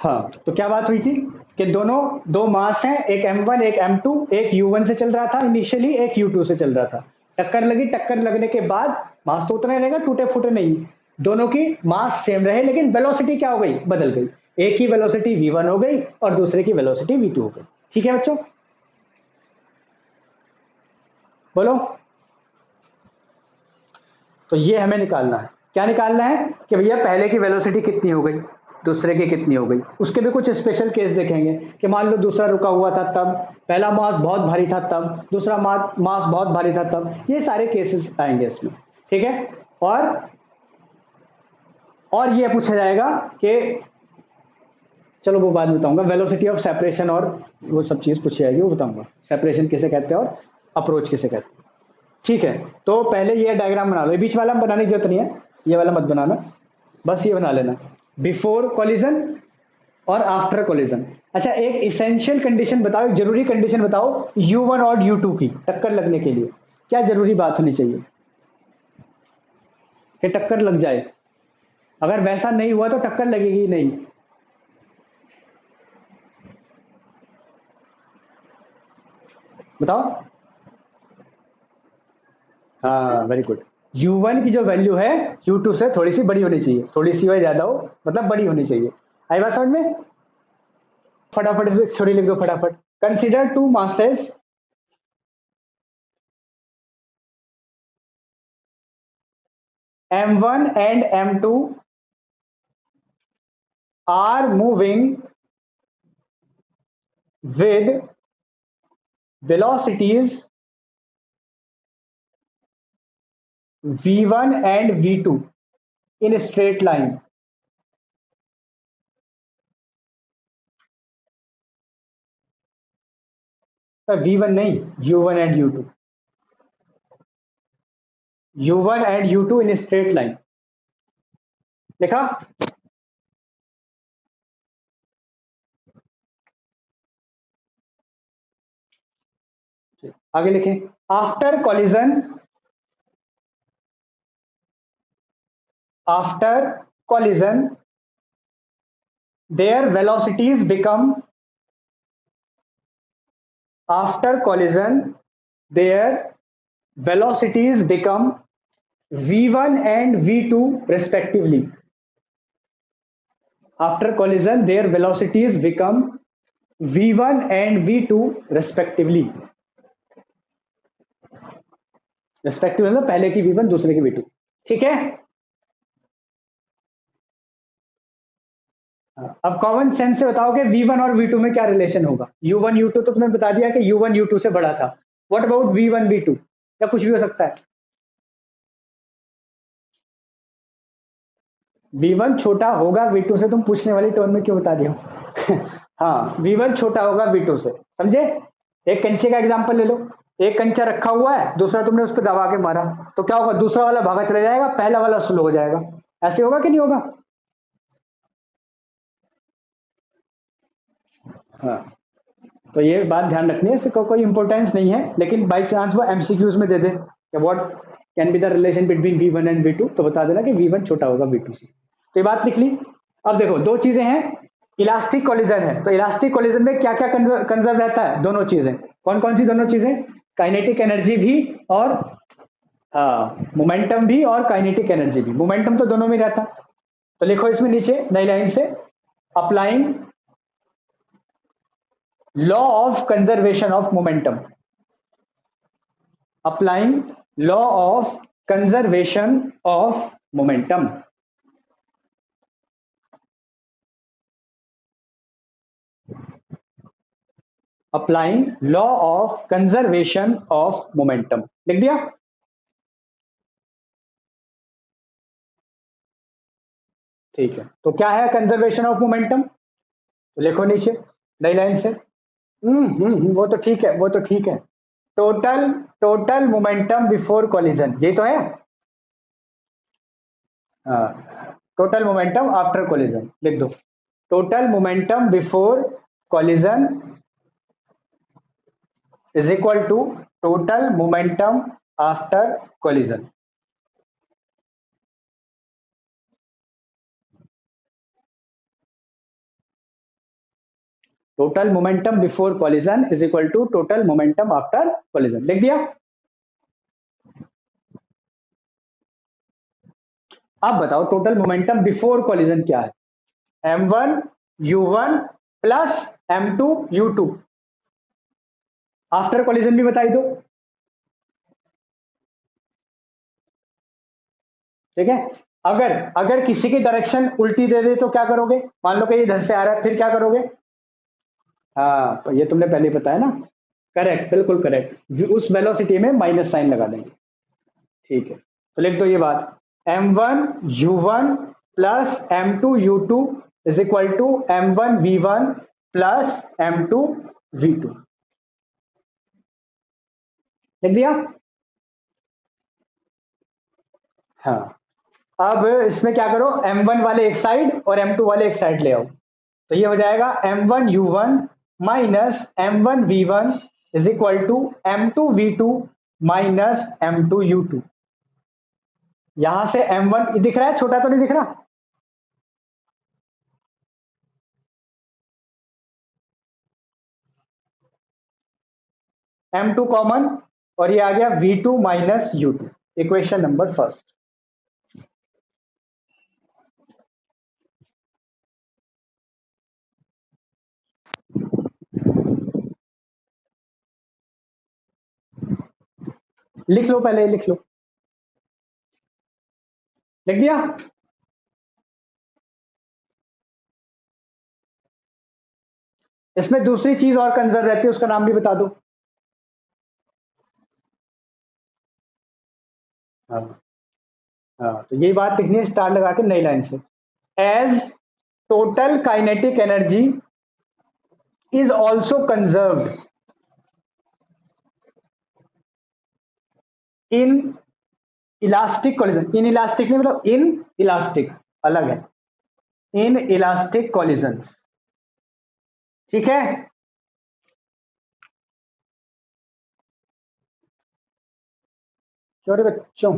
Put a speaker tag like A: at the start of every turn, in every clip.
A: हाँ, तो क्या बात हुई थी कि दोनों दो मास हैं, एक m1 एक m2, एक u1 से चल रहा था इनिशियली, एक u2 से चल रहा था। टक्कर लगी, टक्कर लगने के बाद मास तो उतना ही रहेगा, टूटे फूटे नहीं। दोनों की मास सेम रहे लेकिन वेलोसिटी क्या हो गई, बदल गई। एक की वेलोसिटी v1 हो गई और दूसरे की वेलोसिटी v2 हो गई। ठीक है बच्चों, बोलो। तो ये हमें निकालना है, क्या निकालना है कि भैया पहले की वेलोसिटी कितनी हो गई, दूसरे की कितनी हो गई। उसके भी कुछ स्पेशल केस देखेंगे कि मान लो दूसरा रुका हुआ था तब, पहला मास बहुत भारी था तब, दूसरा मास बहुत भारी था तब, ये सारे केसेस आएंगे इसमें। ठीक है, और ये पूछा जाएगा कि, चलो वो बाद में बताऊंगा, वेलोसिटी ऑफ सेपरेशन और वो सब चीज पूछी जाएगी, वो बताऊंगा सेपरेशन किसे कहते हैं और अप्रोच किसे कहते हैं। ठीक है, तो पहले ये डायग्राम बना लो, ये बीच वाला बनाने की जरूरत नहीं है, ये वाला मत बनाना, बस ये बना लेना, बिफोर कॉलिजन और आफ्टर कॉलिजन। अच्छा, एक इसेंशियल कंडीशन बताओ, एक जरूरी कंडीशन बताओ U1 और U2 की टक्कर लगने के लिए, क्या जरूरी बात होनी चाहिए कि टक्कर लग जाए। अगर वैसा नहीं हुआ तो टक्कर लगेगी ही नहीं। बताओ। हाँ, वेरी गुड। U1 की जो वैल्यू है U2 से थोड़ी सी बड़ी होनी चाहिए, थोड़ी सी हो ज्यादा हो, मतलब बड़ी होनी चाहिए। आई बात समझ में? फटाफट इसमें छोड़ी लिख दो फटाफट। Consider two masses m1 and m2 are moving with velocities v1 and v2 in a straight line. v1 नहीं, u1 and u2, u1 and u2 in a straight line लिखा। आगे लिखें, after collision, after collision their velocities become, after collision their velocities become v1 and v2 respectively. After collision their velocities become v1 and v2 respectively. respectively मतलब पहले की v1 दूसरे की v2। ठीक है, अब कॉमन सेंस से बताओ कि v1 और v2 में क्या रिलेशन होगा। u1 u2 तो तुमने बता दिया कि u1 u2 से बड़ा था। व्हाट अबाउट v1 v2, या कुछ भी हो सकता है। v1 छोटा होगा v2 से, तुम पूछने वाली टोन में क्यों बता दिया। हाँ, v1 छोटा होगा v2 से, समझे। एक कंचे का एग्जांपल ले लो, एक कंचा रखा हुआ है, दूसरा तुमने उस पर दबा के मारा, तो क्या होगा, दूसरा वाला भागा चला जाएगा, पहला वाला स्लो हो जाएगा। ऐसे होगा कि नहीं होगा। हाँ, तो ये बात ध्यान रखनी है, इसको कोई इंपॉर्टेंस नहीं है, लेकिन बाई चांस वो एमसीक्यूज में दे दे कि what can be the relation between v1 and v2, तो बता देना कि v1 छोटा होगा v2 से। तो ये बात लिख ली। अब देखो, दो चीजें हैं, इलास्टिक कॉलिजन है, तो इलास्टिक कॉलिजन में क्या क्या कंजर्व रहता है, दोनों चीजें। कौन कौन सी दोनों चीजें, काइनेटिक एनर्जी भी और हाँ मोमेंटम भी, और काइनेटिक एनर्जी भी। मोमेंटम तो दोनों में रहता। तो लिखो इसमें नीचे नई लाइन से, applying law of conservation of momentum, applying law of conservation of momentum। applying law of conservation of momentum लिख दिया। ठीक है, तो क्या है कंजर्वेशन ऑफ मोमेंटम, तो लिखो नीचे नई लाइन से। वो तो ठीक है, वो तो ठीक है। Total total momentum before collision, ये तो है। टोटल मोमेंटम आफ्टर कॉलिजन लिख दो। Total momentum before collision is equal to total momentum after collision। Total momentum before collision is equal to total momentum after collision. लिख दिया। अब बताओ total momentum before collision क्या है? m1 u1 plus m2 u2। After collision भी बताई दो। ठीक है। अगर अगर किसी की डायरेक्शन उल्टी दे दे तो क्या करोगे? मान लो कि ये इधर से आ रहा है, फिर क्या करोगे? हाँ, तो ये तुमने पहले बताया ना। करेक्ट, बिल्कुल करेक्ट। उस वेलोसिटी में माइनस साइन लगा देंगे। ठीक है, तो लिख दो ये बात। m1 u1 plus m2 u2 is equal to m1 v1 plus m2 v2। लिख दिया। हाँ, अब इसमें क्या करो, m1 वाले एक साइड और m2 वाले एक साइड ले आओ। तो ये हो जाएगा m1 u1 minus m1 v1 is equal to m2 v2 minus m2 u2। यहां से m1 दिख रहा है, छोटा तो नहीं दिख रहा? m2 कॉमन और ये आ गया v2 minus u2। Equation number first. लिख लो, पहले लिख लो। लिख दिया। इसमें दूसरी चीज और कंजर्व रहती है, उसका नाम भी बता दो। हाँ हाँ, तो यही बात लिखनी है स्टार लगा के नई लाइन से। As total kinetic energy is also conserved in elastic collision. Inelastic नहीं, मतलब इन इलास्टिक अलग है। Inelastic collisions. ठीक है। छोटे बच्चों,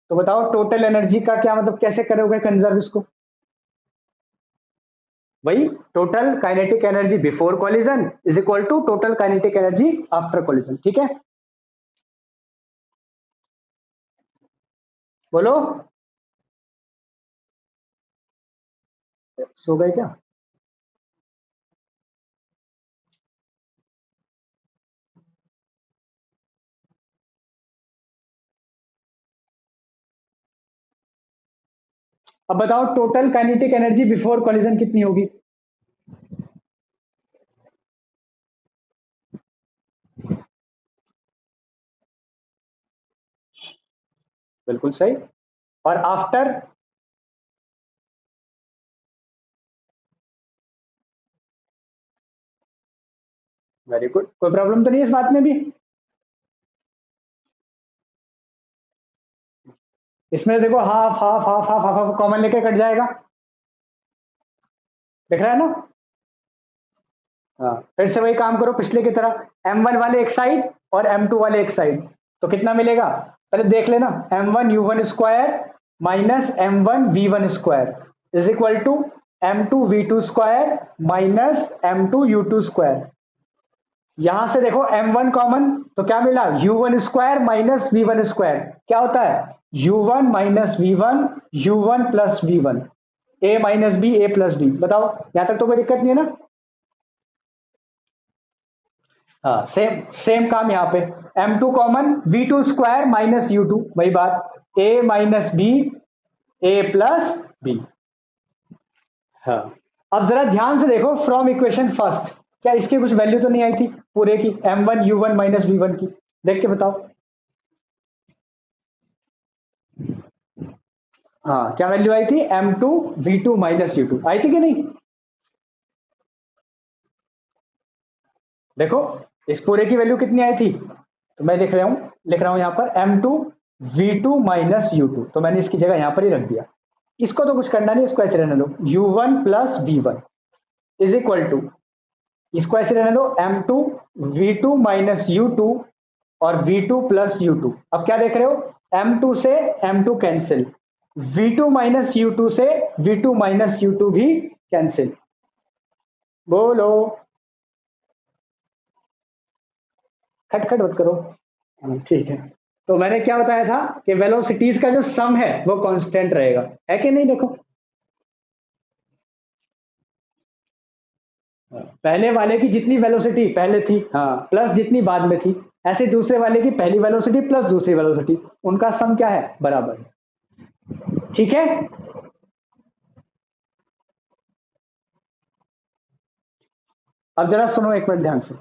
A: तो बताओ टोटल एनर्जी का क्या मतलब, कैसे करोगे कंजर्व इसको? वही total kinetic energy before collision is equal to total kinetic energy after collision. ठीक है, बोलो। सो गए क्या? अब बताओ total kinetic energy before collision कितनी होगी? बिल्कुल सही। और आफ्टर? वेरी गुड, कोई प्रॉब्लम तो नहीं है इस बात में भी? इसमें देखो half half half half half half common लेके कट जाएगा। दिख रहा है ना? हाँ, फिर से वही काम करो पिछले की तरह। m1 वाले एक साइड और m2 वाले एक साइड, तो कितना मिलेगा पहले देख लेना। m1 u1 square minus m1 v1 square is equal to m2 v2 square minus m2 u2 square. यहां से देखो m1 कॉमन, तो क्या मिला? u1 square minus v1 square. क्या होता है? u1 minus v1 u1 plus v1, a minus B A plus B. बताओ, यहां तक तो कोई दिक्कत नहीं है ना? हाँ, सेम सेम काम यहाँ पे। m2 common, v2 square minus u2, वही बात, a minus B A plus B. हाँ, अब जरा ध्यान से देखो फ्रॉम इक्वेशन फर्स्ट, क्या इसकी कुछ वैल्यू तो नहीं आई थी पूरे की, m1 u1 माइनस v1 की? देख के बताओ। हाँ, क्या वैल्यू आई थी? m2 v2 माइनस u2 आई थी कि नहीं? देखो इस पूरे की वैल्यू कितनी आई थी, तो मैं लिख रहा हूं यहां पर m2 v2 माइनस u2, तो मैंने इसकी जगह यहां पर ही रख दिया। इसको तो कुछ करना नहीं, इसको ऐसे रहने दो, u1 plus v1 is equal to, इसको ऐसे रहने दो, m2 v2 माइनस u2 और v2 प्लस u2। अब क्या देख रहे हो, m2 से m2 cancel, v2 minus u2 से v2 माइनस u2 भी कैंसिल। बोलो, खटखट मत करो। ठीक है। तो मैंने क्या बताया था कि वेलोसिटीज का जो सम है वो कांस्टेंट रहेगा, है कि नहीं? देखो, पहले वाले की जितनी वेलोसिटी पहले थी, हाँ, प्लस जितनी बाद में थी, ऐसे दूसरे वाले की पहली वेलोसिटी प्लस दूसरी वेलोसिटी, उनका सम क्या है? बराबर है। ठीक है। अब जरा सुनो एक मिनट ध्यान से।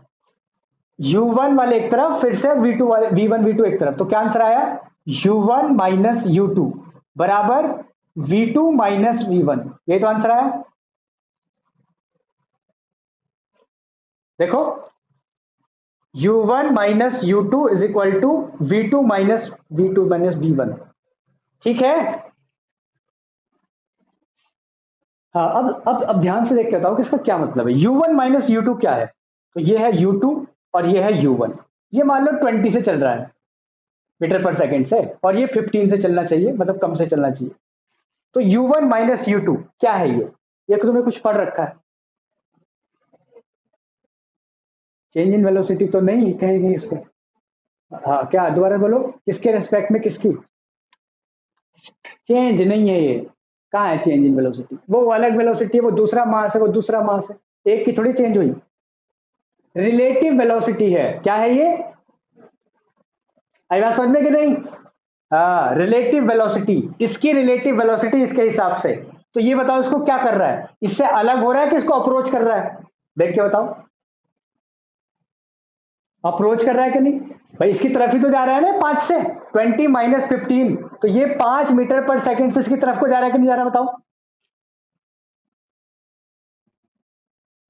A: U1 वाले एक तरफ, फिर से V2 वाले, V1 V2 एक तरफ, तो क्या आंसर आया? U1 माइनस U2 बराबर V2 माइनस V1, ये तो आंसर आया। देखो, U1 minus U2 is equal to V2 minus V2 minus V1। ठीक है। हाँ, अब ध्यान से देख लेता हूं कि इसका क्या मतलब है। U1 माइनस U2 क्या है? तो ये है U2 और ये है U1। ये मान लो 20 से चल रहा है मीटर पर सेकंड से, और ये 15 से चलना चाहिए, मतलब कम से चलना चाहिए। तो U1 माइनस U2 क्या है? ये तो तुम्हें कुछ पढ़ रखा है। चेंज इन वेलोसिटी तो नहीं कहेंगे इसको। हाँ, क्या दोबारा बोलो, किसके रिस्पेक्ट में किसकी? चेंज नहीं है ये। कहाँ है चेंज इन वेलोसिटी? वो अलग वेलोसिटी है, वो दूसरा मास है, वो दूसरा मास है, एक की थोड़ी चेंज हुई। रिलेटिव वेलोसिटी है। क्या है ये? आई बात समझ में कि नहीं? हाँ, रिलेटिव वेलोसिटी, इसकी रिलेटिव वेलोसिटी इसके हिसाब से। तो ये बताओ इसको क्या कर रहा है? इससे अलग हो रहा है कि इसको अप्रोच कर रहा है? देख के बताओ, अप्रोच कर रहा है कि नहीं? भाई इसकी तरफ ही तो जा रहा है ना, 5 से 20 माइनस 15, तो ये 5 मीटर पर सेकंड से इसकी तरफ को जा रहा है कि नहीं जा रहा, बताओ।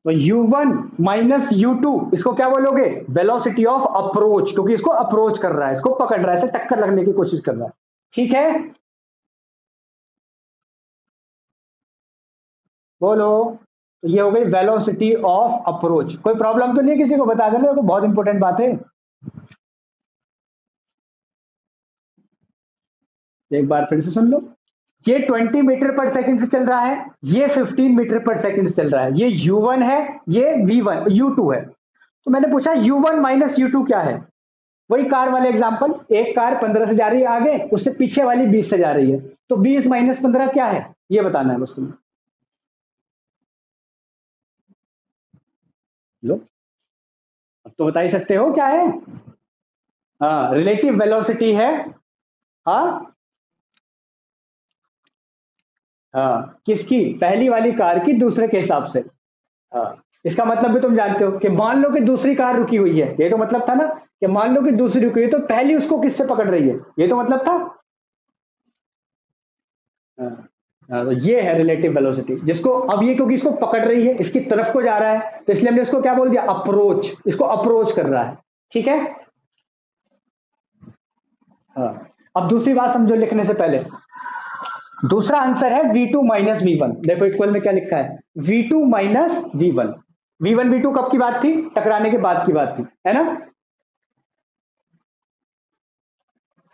A: तो U1 माइनस U2 इसको क्या बोलोगे? वेलोसिटी ऑफ अप्रोच, क्योंकि इसको अप्रोच कर रहा है, इसको पकड़ रहा है, इसे टक्कर लगने की कोशिश कर रहा है। ठीक है। बोलो। तो ये हो गई वेलोसिटी ऑफ अप्रोच। कोई प्रॉब्लम तो नहीं है? किसी को बता देना, तो बहुत इंपॉर्टेंट बात है। एक बार फिर से सुन लो। ये 20 मीटर पर सेकंड से चल रहा है, ये 15 मीटर पर सेकंड से चल रहा है। ये U1 है, ये V1 U2 है। तो मैंने पूछा U1 माइनस U2 क्या है? वही कार वाले एग्जांपल, एक कार 15 से जा रही है आगे, उससे पीछे वाली 20 से जा रही है, तो 20 माइनस 15 क्या है? ये बताना है बस तुम्हें। लो, अब तो बता ही सकते हो क्या है। हाँ, रिलेटिव वेलोसिटी है। हाँ, हाँ, किसकी? पहली वाली कार की दूसरे के हिसाब से। हाँ, इसका मतलब भी तुम जानते हो कि मान लो कि दूसरी कार रुकी हुई है, ये तो मतलब था ना, कि मान लो कि दूसरी रुकी हुई है तो पहली उसको किससे पकड़ रही है, ये तो मतलब था। हाँ, तो ये है रिलेटिव वेलोसिटी, जिसको अब ये, क्योंकि इसको पकड़ रही है, इसकी तरफ को जा रहा है, तो इसलिए हमने इसको क्या बोल दिया? अप्रोच, इसको अप्रोच कर रहा है। ठीक है। हाँ, अब दूसरी बात समझो लिखने से पहले। दूसरा आंसर है V2 माइनस V1। देखो इक्वल में क्या लिखा है? V2 minus V1। V1 V2 कब की बात थी? टकराने के बाद की बात थी, है ना?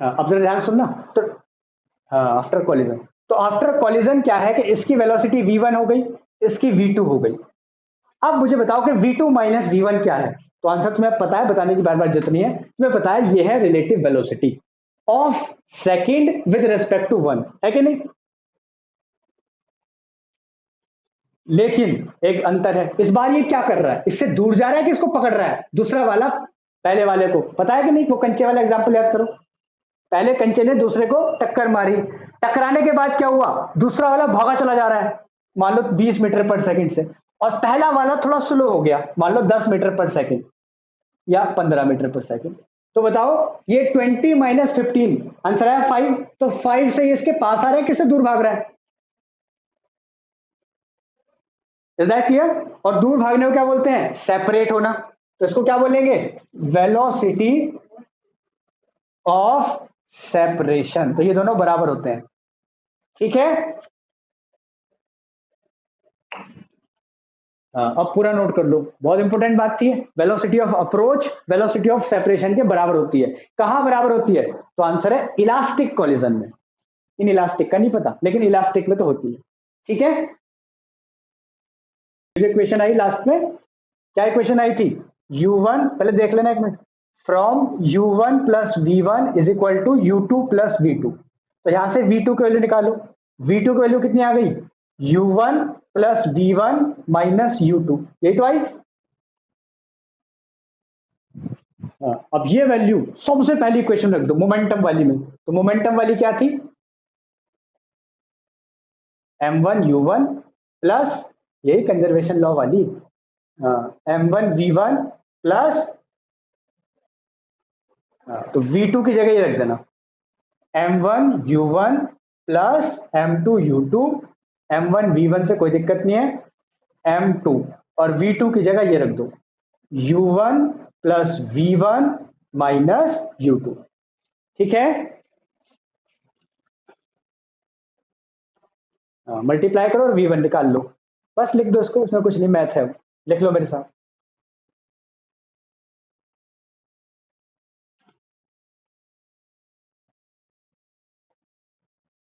A: हाँ, अब जरा ध्यान सुनना। तो हाँ, आफ्टर कॉलिजन। तो आफ्टर कॉलिजन क्या है कि इसकी वेलोसिटी V1 हो गई, इसकी V2 हो गई। अब मुझे बताओ कि V2 माइनस V1 क्या है? तो आंसर तुम्हें पता है, बताने की बार बार जरूरत नहीं है, तुम्हें पता है ये है relative velocity of second with respect to one, है कि नहीं? लेकिन एक अंतर है, इस बार ये क्या कर रहा है? इससे दूर जा रहा है कि इसको पकड़ रहा है? दूसरा वाला पहले वाले को, पता है कि नहीं? वो कंचे वाला एग्जांपल याद करो। पहले कंचे ने दूसरे को टक्कर मारी, टकराने के बाद क्या हुआ? दूसरा वाला भागा चला जा रहा है, मान लो 20 मीटर पर सेकंड से, और पहला वाला थोड़ा स्लो हो गया, मान लो 10 मीटर पर सेकंड या 15 मीटर पर सेकंड। तो बताओ, ये 20 माइनस 15, आंसर है 5। तो 5 से ये इसके पास आ रहा है, किससे दूर भाग रहा है? Is that clear? और दूर भागने को क्या बोलते हैं? सेपरेट होना। तो इसको क्या बोलेंगे? Velocity of separation. तो ये दोनों बराबर होते हैं। ठीक है। हाँ, अब पूरा नोट कर लो, बहुत इंपॉर्टेंट बात थी। Velocity of approach velocity of separation के बराबर होती है। कहां बराबर होती है? तो आंसर है इलास्टिक कॉलिजन में। इन इलास्टिक का नहीं पता, लेकिन इलास्टिक में तो होती है। ठीक है। इक्वेशन आई लास्ट में, क्या इक्वेशन आई थी? u1, पहले देख लेना एक minute, from u1 plus v1 is equal to u2 plus v2। तो यहां से v2 की वैल्यू निकालो, v2 की वैल्यू कितनी आ गई? u1 plus v1 minus u2, यही तो आई। अब ये वैल्यू सबसे पहली इक्वेशन रख दो मोमेंटम वाली में, तो मोमेंटम वाली क्या थी? m1 u1 प्लस, यही कंजर्वेशन लॉ वाली, m1 v1 प्लस, तो v2 की जगह ये रख देना, m1 u1 plus m2 u2, m1 v1 से कोई दिक्कत नहीं है, m2 और v2 की जगह ये रख दो, u1 plus v1 minus u2। ठीक है, मल्टीप्लाई करो और v1 निकाल लो, बस लिख दो इसको, उसमें कुछ नहीं, मैथ है, लिख लो मेरे साथ।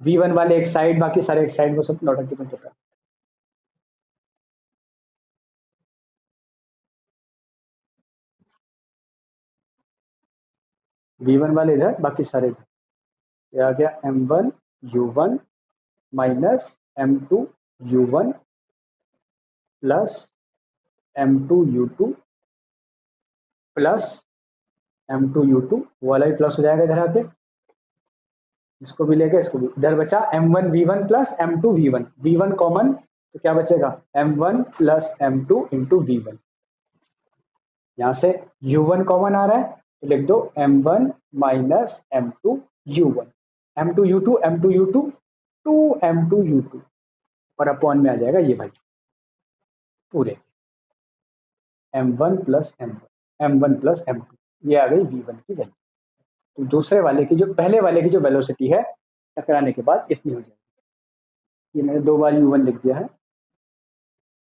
A: v1 वाले एक साइड, बाकी सारे एक साइड, वो सब नौटंकी में चुका। v1 वाले इधर, बाकी सारे इधर, ये आ गया m1 u1 minus m2 u1 plus m2 u2 plus m2 u2, वाला भी प्लस हो जाएगा इधर आके, इसको भी लेके इसको भी, इधर बचा m1 v1 plus m2 v1, v1 common, तो क्या बचेगा? m1 plus m2 into v1। यहां से u1 कॉमन आ रहा है, तो लिख दो m1 minus m2 u1, m2 u2 m2 u2 2 m2 u2, और अपॉन में आ जाएगा ये भाई पूरे m1 plus m1 plus m2, ये आ गई v1 की वैल्यू। तो दूसरे वाले की जो, पहले वाले की जो वेलोसिटी है टकराने के बाद इतनी हो जाएगी। ये मैंने 2 बार u1 लिख दिया है,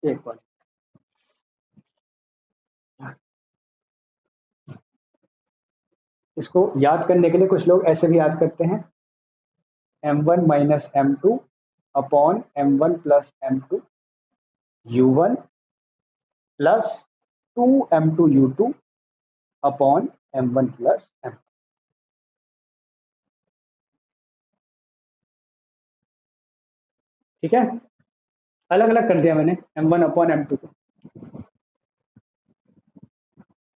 A: एक बार। इसको याद करने के लिए कुछ लोग ऐसे भी याद करते हैं, m1 minus m2 upon m1 plus m2 u1 plus 2 m2 u2 upon m1 plus m2। ठीक है, अलग अलग कर दिया मैंने m1 अपॉन m2 को,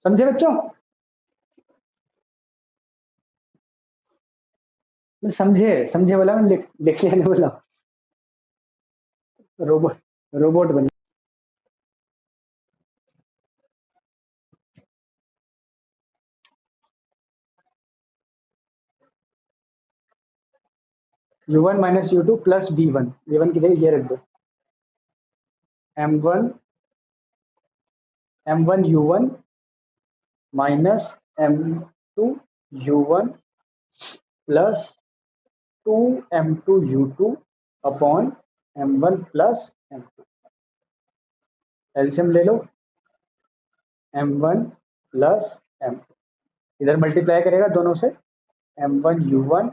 A: समझे बच्चों? समझे, समझे बोला मैंने, लिख लिया नहीं बोला, रोबोट, रोबोट बन। u1 minus u2 plus v1, v1 की जगह ये रख दो, m1 u1 minus m2 u1 plus 2 m2 u2 upon m1 plus m2। एल्सियम ले लो, m1 प्लस m2, इधर मल्टीप्लाई करेगा दोनों से, m1 u1,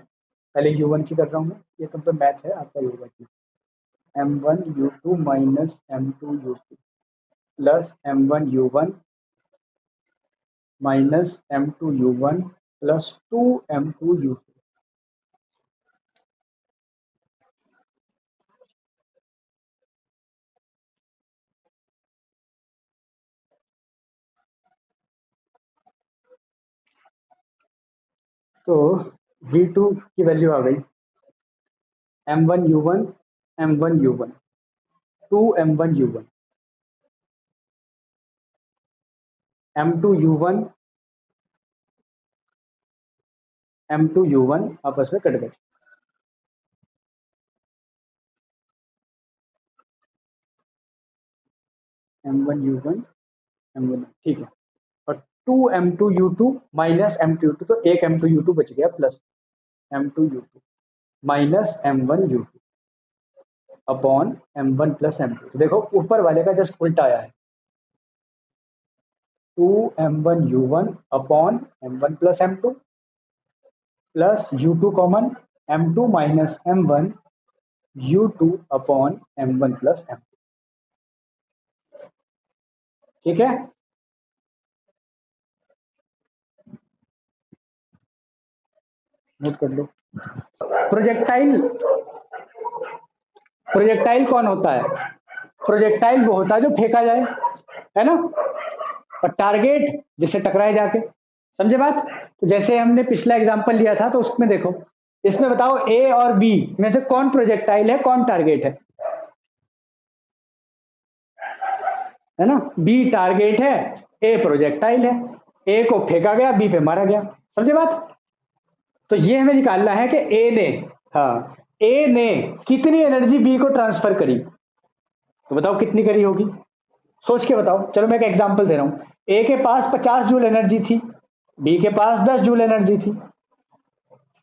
A: पहले u1 की कर रहा हूँ मैं, ये सब तो मैथ है आपका होगा की, m1 u2 minus m2 u2 plus m1 u1 minus m2 u1 plus 2 m2 u2। तो v2 की वैल्यू आ गई m1 u1 m1 u1 2 m1 u1 m2 u1 m2 u1 आपस में कट गए, m1 u1 m1, ठीक है, और 2 m2 u2 minus m2 u2, तो एक m2 u2 बच गया, plus m2 u2 minus m1 u2 upon m1 plus m2। तो देखो ऊपर वाले का जस्ट उल्टा आया है, 2 m1 u1 upon m1 plus m2 plus u2 common, m2 minus m1 u2 upon m1 plus m2। ठीक है, नोट कर लो। प्रोजेक्टाइल, प्रोजेक्टाइल कौन होता है? प्रोजेक्टाइल वो होता है जो फेंका जाए, है ना, और टारगेट जिससे टकराए जाके। समझे बात? तो जैसे हमने पिछला एग्जांपल लिया था, तो उसमें देखो, इसमें बताओ ए और बी में से कौन प्रोजेक्टाइल है, कौन टारगेट है ना? बी टारगेट है, ए प्रोजेक्टाइल है। ए को फेंका गया, बी पे मारा गया। समझे बात? तो ये हमें निकालना है कि ए ने, हाँ, ए ने कितनी एनर्जी बी को ट्रांसफर करी, तो बताओ कितनी करी होगी, सोच के बताओ। चलो मैं एक एग्जांपल दे रहा हूं। ए के पास 50 जूल एनर्जी थी, बी के पास 10 जूल एनर्जी थी।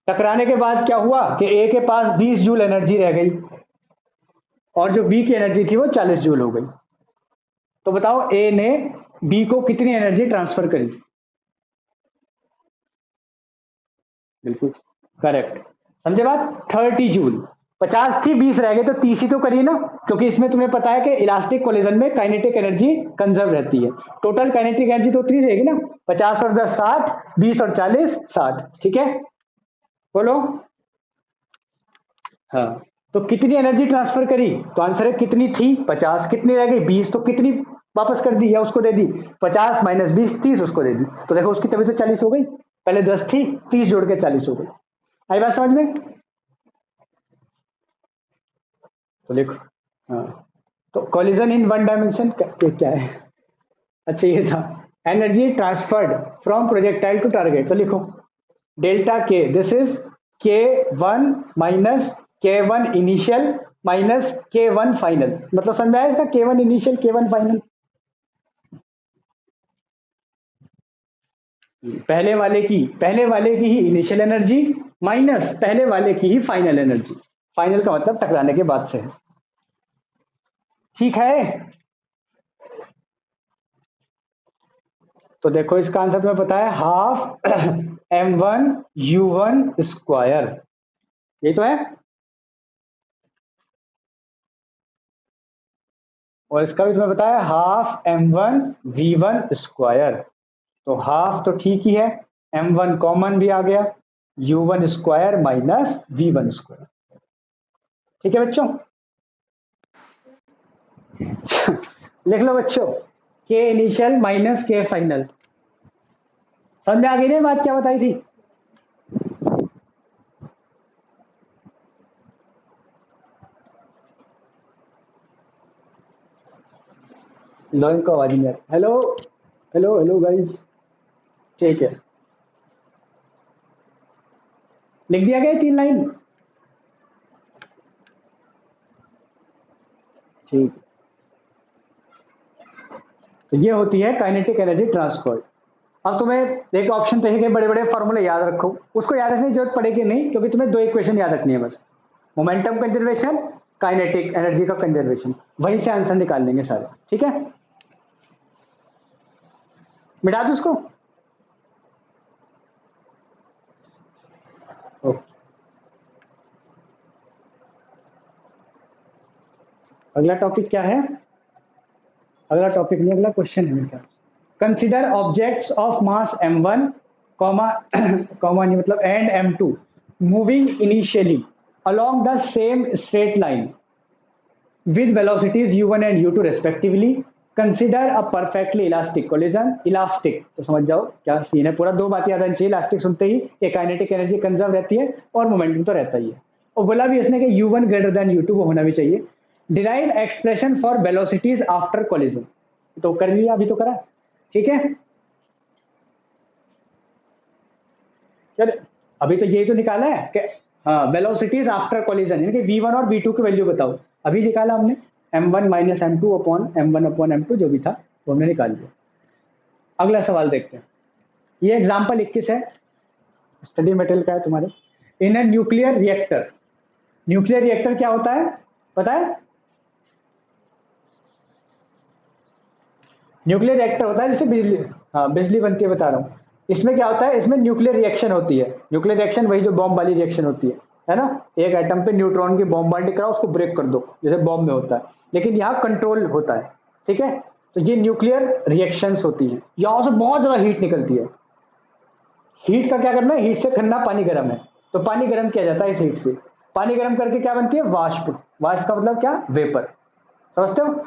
A: टकराने के बाद क्या हुआ कि ए के पास 20 जूल एनर्जी रह गई, और जो बी की एनर्जी थी वो 40 जूल हो गई। तो बताओ ए ने बी को कितनी एनर्जी ट्रांसफर करी? बिल्कुल करेक्ट। समझे बात? 30 जूल। 50 थी, 20 रह गए, तो 30 ही तो करी ना, क्योंकि इसमें तुम्हें पता है कि इलास्टिक कोलिजन में काइनेटिक एनर्जी कंजर्व रहती है। टोटल काइनेटिक एनर्जी तो उतनी रहेगी ना, 50 और 10 60, 20 और 40 60। ठीक है, बोलो। हाँ, तो कितनी एनर्जी ट्रांसफर करी? तो आंसर है कितनी थी 50, कितनी रह गई 20, तो कितनी वापस कर दी या उसको दे दी? 50 माइनस 20 30 उसको दे दी। तो देखो उसकी तभी तो 40 हो गई, पहले 10 थी, 30 जोड़ के 40 हो गई। आई बात समझ में? तो देखो, हाँ, तो कॉलिजन इन वन डायमेंशन क्या है? अच्छा ये था, energy transferred from projectile to target. तो लिखो delta K, this is K one minus K one initial minus K one final. मतलब समझ में आया इसका? K one initial K one final. पहले वाले की ही इनिशियल एनर्जी माइनस पहले वाले की ही फाइनल एनर्जी। फाइनल का मतलब टकराने के बाद से है। ठीक है, तो देखो इसका आंसर तुम्हें पता है, हाफ m1 u1 स्क्वायर, ये तो है। और इसका भी तुम्हें पता है, हाफ m1 v1 स्क्वायर। तो हाफ तो ठीक ही है, m1 कॉमन भी आ गया, u1 square minus v1 square. ठीक है बच्चों, लिख लो बच्चों, के इनिशियल माइनस के फाइनल। समझ में आ गई ना बात क्या बताई थी? लो इनको आवाज नहीं आ रही। हेलो हेलो हेलो गाइस, ठीक है, लिख दिया गया 3 लाइन। ठीक, तो ये होती है काइनेटिक एनर्जी ट्रांसफर। अब तुम्हें एक ऑप्शन चाहिए कि बड़े बड़े फॉर्मूले याद रखो, उसको याद रखने की जरूरत पड़ेगी नहीं, क्योंकि तुम्हें 2 इक्वेशन याद रखनी है बस, मोमेंटम कंजर्वेशन, काइनेटिक एनर्जी का कंजर्वेशन, वहीं से आंसर निकाल लेंगे सारे। ठीक है, मिटा दो उसको। अगला टॉपिक क्या है? अगला टॉपिक नहीं, अगला क्वेश्चन है मेरे ख्याल से। Consider objects of mass m1 comma comma नहीं मतलब and m2 moving initially along the same straight line with velocities u1 and u2 respectively. Consider a perfectly elastic collision. Elastic तो समझ जाओ क्या सीन है पूरा, 2 बातें याद आनी चाहिए इलास्टिक सुनते ही, एक काइनेटिक एनर्जी कंजर्व रहती है और मोमेंटम तो रहता ही है। और बोला भी इसने कि u1 ग्रेटर देन u2 वो होना भी चाहिए। Derive expression for velocities after collision, तो कर लिया, अभी तो करा। ठीक है, चल अभी तो यही तो निकाला है कि हाँ, वेलोसिटीज आफ्टर कोलिजन, यानी कि v1 और v2 की वैल्यू बताओ। अभी निकाला हमने, m1 minus m2 upon m1 upon m2 जो भी था वो हमने निकाल लिया। अगला सवाल देखते हैं, ये एग्जाम्पल 21 है, स्टडी मटेरियल का है तुम्हारे। In a nuclear reactor, nuclear reactor क्या होता है पता है? न्यूक्लियर रिएक्टर होता है जिससे बिजली, हाँ बिजली बनती है, बता रहा हूँ। इसमें क्या होता है, इसमें न्यूक्लियर रिएक्शन होती है। न्यूक्लियर रिएक्शन वही जो बॉम्ब वाली रिएक्शन होती है ना, एक एटम पे न्यूट्रॉन की बॉम्बार्डिंग कराओ, उसको ब्रेक कर दो, जैसे बॉम्ब में होता है, लेकिन यहाँ कंट्रोल होता है। ठीक है, तो ये न्यूक्लियर रिएक्शंस होती हैं, यहां से बहुत ज्यादा हीट निकलती है। हीट का क्या करना है, हीट से ठंडा पानी गर्म है, तो पानी गर्म किया जाता है इस हीट से। पानी गर्म करके क्या बनती है, वाष्प। वाष्प का मतलब क्या, वेपर, समझते हो,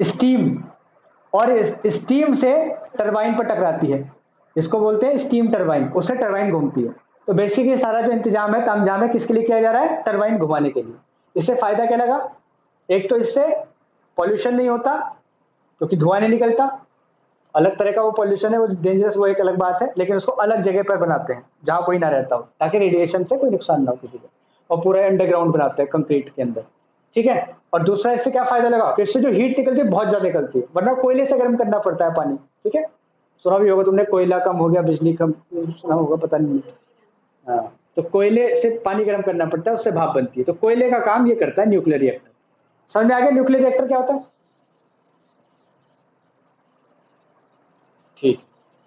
A: स्टीम। और इस स्टीम से टरबाइन पर टकराती है, इसको बोलते हैं स्टीम टरबाइन, उससे टरबाइन घूमती है। तो बेसिकली सारा जो इंतजाम है, तामझाम है, किसके लिए किया जा रहा है, टरबाइन घुमाने के लिए। इससे फायदा क्या लगा, एक तो इससे पॉल्यूशन नहीं होता क्योंकि धुआं नहीं निकलता, अलग तरह का वो पॉल्यूशन है, वो डेंजरस, वो एक अलग बात है, लेकिन उसको अलग जगह पर बनाते हैं जहां कोई ना रहता हो, ताकि रेडिएशन से कोई नुकसान ना हो किसी को, और पूरा अंडरग्राउंड बनाते हैं कंक्रीट के अंदर, ठीक है। और दूसरा इससे क्या फायदा लगा, इससे जो हीट निकलती है बहुत ज्यादा निकलती है, वरना कोयले से गर्म करना पड़ता है पानी, ठीक है। सुना भी होगा तुमने, कोयला कम हो गया बिजली कम, सुना होगा, पता नहीं। हाँ, तो कोयले से पानी गर्म करना पड़ता है, उससे भाप बनती है, तो कोयले का काम ये करता है न्यूक्लियर रिएक्टर। समझ में आ गया न्यूक्लियर रिएक्टर क्या होता है, ठीक।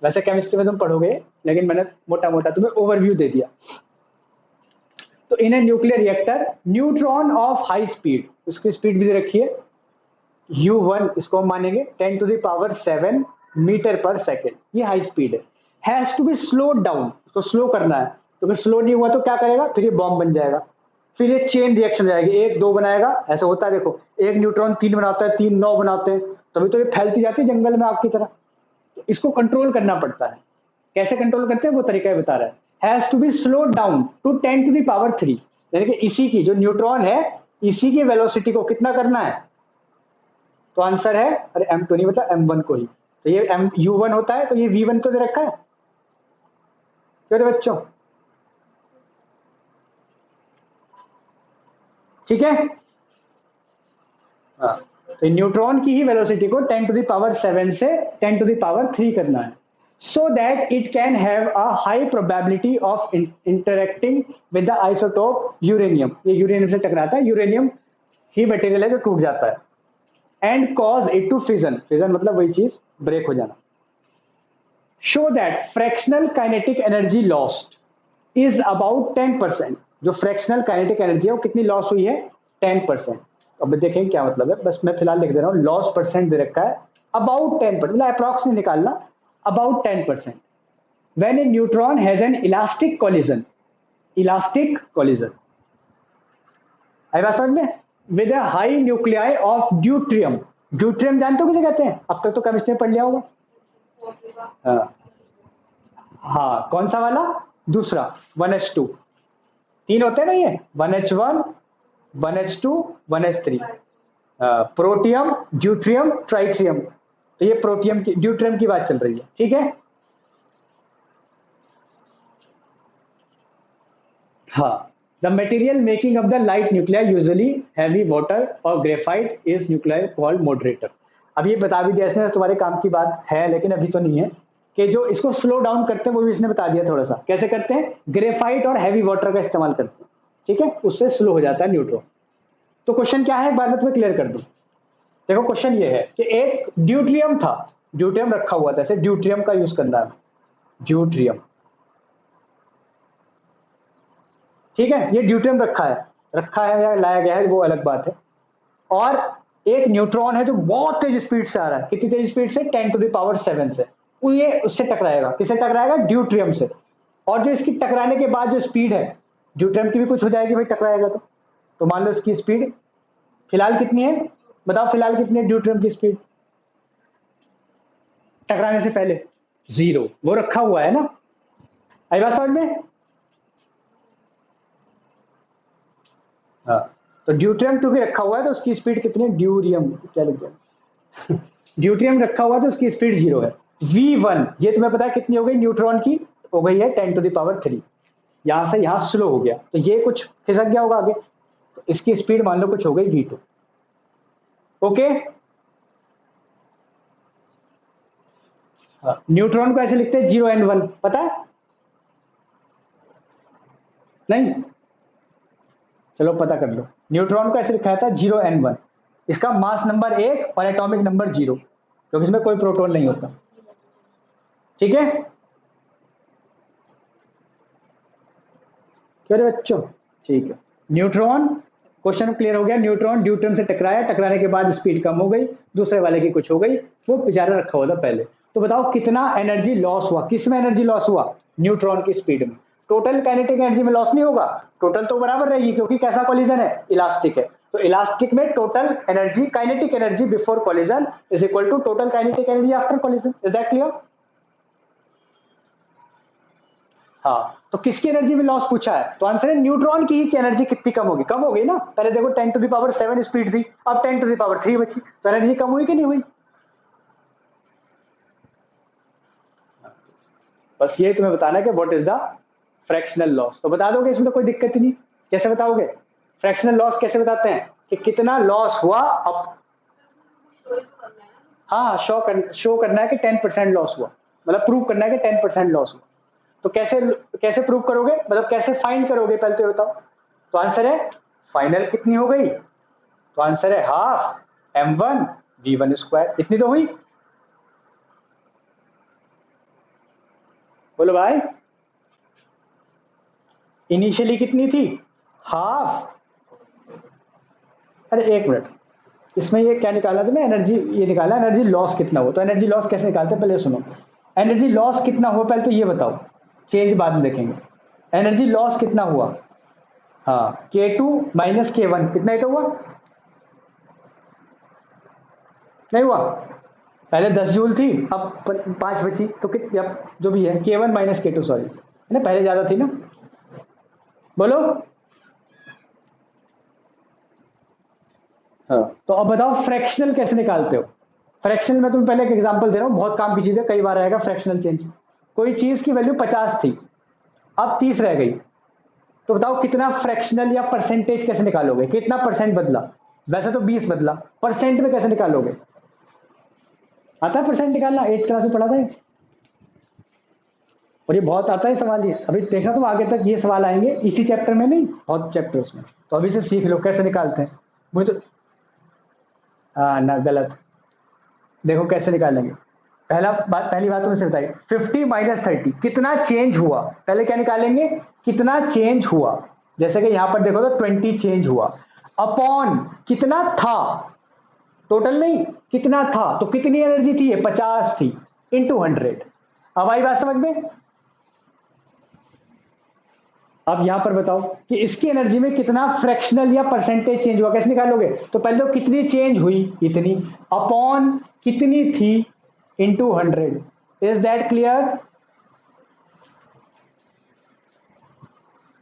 A: वैसे केमिस्ट्री में तुम पढ़ोगे, लेकिन मैंने मोटा मोटा तुम्हें ओवरव्यू दे दिया। तो in a nuclear reactor, neutron of high speed, उसकी स्पीड भी दे रखी है u1, इसको हम मानेंगे 10⁻7 मीटर पर सेकेंड, ये हाई स्पीड है। Has to be slow down, इसको स्लो करना है, तो फिर स्लो नहीं हुआ तो क्या करेगा, फिर ये बॉम्ब बन जाएगा, फिर ये चेन रिएक्शन हो जाएगी, एक दो बनाएगा, ऐसा होता है, देखो एक न्यूट्रॉन तीन बनाता है, तीन नौ बनाते हैं, तभी तो ये फैलती जाती है जंगल में आग की तरह। तो इसको कंट्रोल करना पड़ता है, कैसे कंट्रोल करते हैं वो तरीका ही बता रहा है। Has to be slow down to 10⁻3, यानी कि इसी की जो न्यूट्रॉन है, इसी की वेलोसिटी को कितना करना है, तो आंसर है, अरे m2 नहीं बता, m1 को ही, तो ये u1 होता है, तो ये v1 तो दे रखा है, क्यों रे बच्चों, ठीक है। हाँ, तो न्यूट्रॉन की ही वेलोसिटी को 10⁻7 से 10⁻3 करना है, so that it can have a high probability of interacting with the isotope uranium, ये यूरेनियम से टकराता है, यूरेनियम ही मटेरियल है जो टूट जाता है, and cause it to fission, fission मतलब वही चीज, ब्रेक हो जाना। Show that fractional kinetic energy lost is about 10%, जो फ्रैक्शनल काइनेटिक एनर्जी है वो कितनी लॉस हुई है, 10%। अब देखेंगे क्या मतलब है, बस मैं फिलहाल लिख दे रहा हूँ, लॉस परसेंट दे रखा है, अबाउट 10%, मतलब अप्रॉक्स नहीं निकालना, about 10%। When a neutron has an elastic collision, elastic collision, आई बात समझ में, with a high nuclei of deuterium, deuterium जानते हो किसे कहते हैं, अब तक तो केमिस्ट्री में पढ़ लिया होगा। हाँ, हाँ कौन सा वाला, दूसरा 1s2, तीन होते हैं ना ये, 1h1, 1h2, 1h3, protium, deuterium, ट्राइट्रियम, तो ये प्रोटियम की, ड्यूट्रियम की बात चल रही है, ठीक है। हाँ, the material making of the light nuclear usually heavy water और graphite is nuclear called moderator. अब ये बता भी दिया इसने, तुम्हारे काम की बात है, लेकिन अभी तो नहीं है, कि जो इसको स्लो डाउन करते हैं वो भी इसने बता दिया थोड़ा सा, कैसे करते हैं, ग्रेफाइट और हैवी वाटर का इस्तेमाल करते हैं, ठीक है, उससे स्लो हो जाता है न्यूट्रॉन। तो क्वेश्चन क्या है, एक बार में तुम्हें क्लियर कर दूं। देखो क्वेश्चन ये है कि एक ड्यूट्रियम था, ड्यूट्रियम रखा हुआ था, ऐसे ड्यूट्रियम का यूज करना है, ड्यूट्रियम, ठीक है, ये ड्यूट्रियम रखा है या लाया गया है वो अलग बात है। और एक न्यूट्रॉन है जो बहुत तेज स्पीड से आ रहा है, कितनी तेज स्पीड से, 10⁻7 से, ये उससे टकराएगा, किससे टकराएगा, ड्यूट्रियम से। और जो इसकी टकराने के बाद जो स्पीड है, ड्यूट्रियम की भी कुछ हो जाएगी भाई टकराएगा तो मान लो इसकी स्पीड फिलहाल कितनी है, बताओ फिलहाल कितनी है ड्यूट्रियम की स्पीड टकराने से पहले, 0, वो रखा हुआ है ना, आई बात समझ में। हाँ, तो ड्यूट्रियम क्योंकि रखा हुआ है तो उसकी स्पीड कितनी है, ड्यूरियम क्या लिख दिया ड्यूट्रियम रखा हुआ है तो उसकी स्पीड 0 है। v1 ये तुम्हें पता है कितनी हो गई न्यूट्रॉन की, हो गई है 10⁻3, यहां से यहां स्लो हो गया, तो ये कुछ खिसक गया होगा आगे, तो इसकी स्पीड मान लो कुछ हो गई v2, ओके। न्यूट्रॉन को ऐसे लिखते हैं 0n1, पता है, नहीं, चलो पता कर लो, न्यूट्रॉन को ऐसे लिखा था 0n1, इसका मास नंबर 1 और एटॉमिक नंबर 0, क्योंकि इसमें कोई प्रोटॉन नहीं होता, ठीक है, क्या रे बच्चों, ठीक है। न्यूट्रॉन क्वेश्चन क्लियर हो गया। न्यूट्रॉन ड्यूट्रम से टकराया, टकराने के बाद स्पीड कम हो गई, दूसरे वाले की कुछ हो गई, वो बेचारा रखा हुआ था पहले। तो बताओ कितना एनर्जी लॉस हुआ, किस में एनर्जी लॉस हुआ, न्यूट्रॉन की स्पीड में। टोटल काइनेटिक एनर्जी में लॉस नहीं होगा, टोटल तो बराबर रहेगी, क्योंकि कैसा कॉलिजन है, इलास्टिक है। तो इलास्टिक में total energy, kinetic energy before collision is equal to total kinetic energy after collision. Is that clear? हाँ, तो किसकी एनर्जी में लॉस पूछा है, तो आंसर है न्यूट्रॉन की एनर्जी कितनी कम होगी, कम हो गई ना। पहले देखो 10⁻7 स्पीड थी, अब 10⁻3 बची, तो एनर्जी कम हुई कि नहीं हुई। बस ये तुम्हें बताना है कि what is the fractional loss. तो बता दोगे, इसमें तो कोई दिक्कत ही नहीं। कैसे बताओगे, फ्रैक्शनल लॉस कैसे बताते हैं कि कितना लॉस हुआ। अब हाँ, शो करना है कि 10% लॉस हुआ, मतलब प्रूव करना है कि 10% लॉस हुआ। तो कैसे कैसे प्रूव करोगे, मतलब कैसे फाइंड करोगे, पहले तो बताओ। तो आंसर है फाइनल कितनी हो गई, तो आंसर है हाफ m1 v1 स्क्वायर। इतनी तो हुई, बोलो भाई। इनिशियली कितनी थी, हाफ। अरे एक मिनट, इसमें ये क्या निकाला तुमने, एनर्जी, ये निकाला एनर्जी लॉस कितना हुआ। तो एनर्जी लॉस कैसे निकालते हैं, पहले सुनो। एनर्जी लॉस कितना हुआ पहले तो ये बताओ, चेंज बाद में देखेंगे। एनर्जी लॉस कितना हुआ, हाँ K2 माइनस K1, कितना ही तो हुआ, नहीं हुआ। पहले 10 जूल थी, अब 5 बची, तो कितनी, अब जो भी है K1 माइनस K2, सॉरी है ना, पहले ज्यादा थी ना। बोलो। हाँ, तो अब बताओ फ्रैक्शनल कैसे निकालते हो। फ्रैक्शनल में तुम पहले एक एग्जांपल दे रहा हूँ, बहुत काम की चीज है, कई बार आएगा फ्रैक्शनल चेंज। कोई चीज की वैल्यू 50 थी, अब 30 रह गई, तो बताओ कितना फ्रैक्शनल या परसेंटेज कैसे निकालोगे, कितना परसेंट बदला। वैसे तो 20 बदला, परसेंट में कैसे निकालोगे, आता है परसेंट निकालना, 8th क्लास में पढ़ा था ये। और ये बहुत आता है सवाल, ये अभी देखना तुम आगे तक ये सवाल आएंगे, इसी चैप्टर में नहीं, बहुत चैप्टर्स में। तो अभी से सीख लो कैसे निकालते हैं। मुझे तो हाँ ना, गलत। देखो कैसे निकालेंगे। पहली बात तुमने बताई, 50 माइनस 30 कितना चेंज हुआ, पहले क्या निकालेंगे, कितना चेंज हुआ। जैसे कि यहां पर देखो तो 20 चेंज हुआ, अपॉन कितना था, टोटल नहीं, कितना था, तो कितनी एनर्जी थी, ये 50 थी, इंटू 100। अब आई बात समझ में। अब यहां पर बताओ कि इसकी एनर्जी में कितना फ्रैक्शनल या परसेंटेज चेंज हुआ, कैसे निकालोगे। तो पहले तो कितनी चेंज हुई, इतनी, अपॉन कितनी थी, इंटू 100। Is that clear.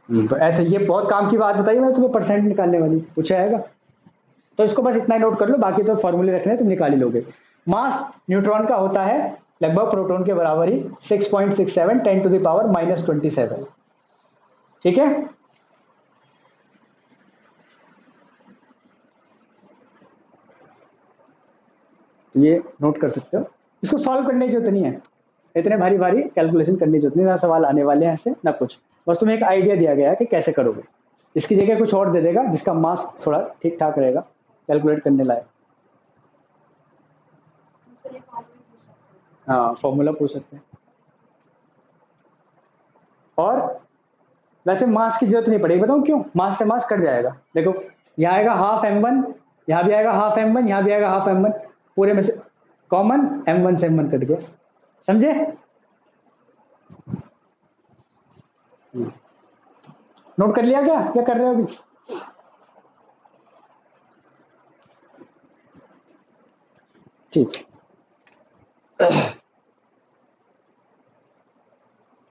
A: तो ऐसे ये बहुत काम की बात बताई मैं तुम्हें, परसेंट निकालने वाली पूछा जाएगा। तो इसको बस इतना ही नोट कर लो, बाकी तो फॉर्मूले रखने तुम निकाल ही लोगे। मास न्यूट्रॉन का होता है लगभग प्रोटॉन के बराबर ही, 6.67 10⁻⁻27। ठीक है। ये नोट कर सकते हो, इसको सॉल्व करने की जरूरत नहीं है, इतने भारी भारी कैलकुलेशन करने की जरूरत नहीं, ना सवाल आने वाले हैं ऐसे ना कुछ। बस तुम्हें एक आइडिया दिया गया है कि कैसे करोगे। इसकी जगह कुछ और दे देगा जिसका मास थोड़ा ठीक ठाक रहेगा कैलकुलेट करने लायक। हाँ, फॉर्मूला पूछ सकते हैं। और वैसे मास की जरूरत नहीं पड़ेगी, बताऊं क्यों, मास से मास कट जाएगा। देखो यहाँ आएगा हाफ m1, यहाँ भी आएगा हाफ m1, यहाँ भी आएगा हाफ m1, पूरे में से कॉमन m1 से m1 कट गया, समझे। नोट कर लिया क्या कर रहे हो अभी। ठीक,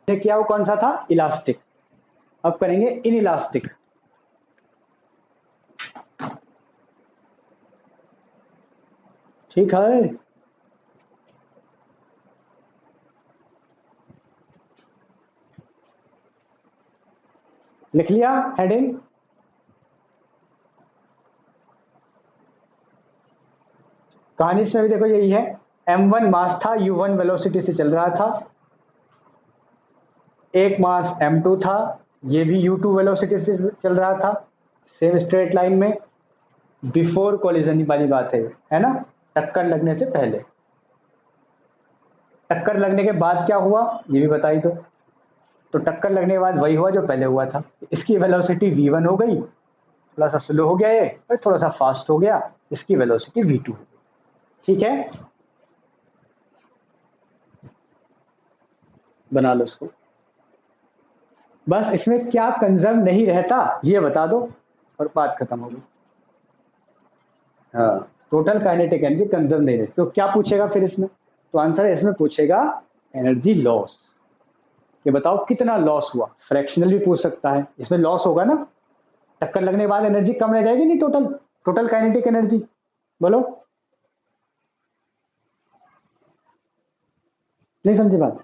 A: किया वो कौन सा था, इलास्टिक। अब करेंगे इन इलास्टिक। ठीक है, लिख लिया हेडिंग। कहानी इसमें भी देखो यही है, m1 मास था, u1 वेलोसिटी से चल रहा था, एक मास m2 था, ये भी u2 वेलोसिटी से चल रहा था, सेम स्ट्रेट लाइन में, बिफोर कोलिजन वाली बात है ना, टक्कर लगने से पहले। टक्कर लगने के बाद क्या हुआ ये भी बताई तो टक्कर लगने के बाद वही हुआ जो पहले हुआ था, इसकी वेलोसिटी v1 हो गई, थोड़ा सा स्लो हो गया ये और थोड़ा सा फास्ट हो गया, इसकी वेलोसिटी v2। ठीक है, बना लो इसको। बस इसमें क्या कंजर्व नहीं रहता ये बता दो और बात खत्म हो गई। हाँ, टोटल काइनेटिक एनर्जी कंजर्व नहीं रहती। तो क्या पूछेगा फिर इसमें? तो आंसर इसमें पूछेगा एनर्जी लॉस। ये बताओ कितना लॉस हुआ। फ्रैक्शनल भी पूछ सकता है, इसमें लॉस होगा ना, टक्कर लगने के बाद एनर्जी कम रह जाएगी नहीं, टोटल टोटल काइनेटिक एनर्जी। बोलो, नहीं समझे बात?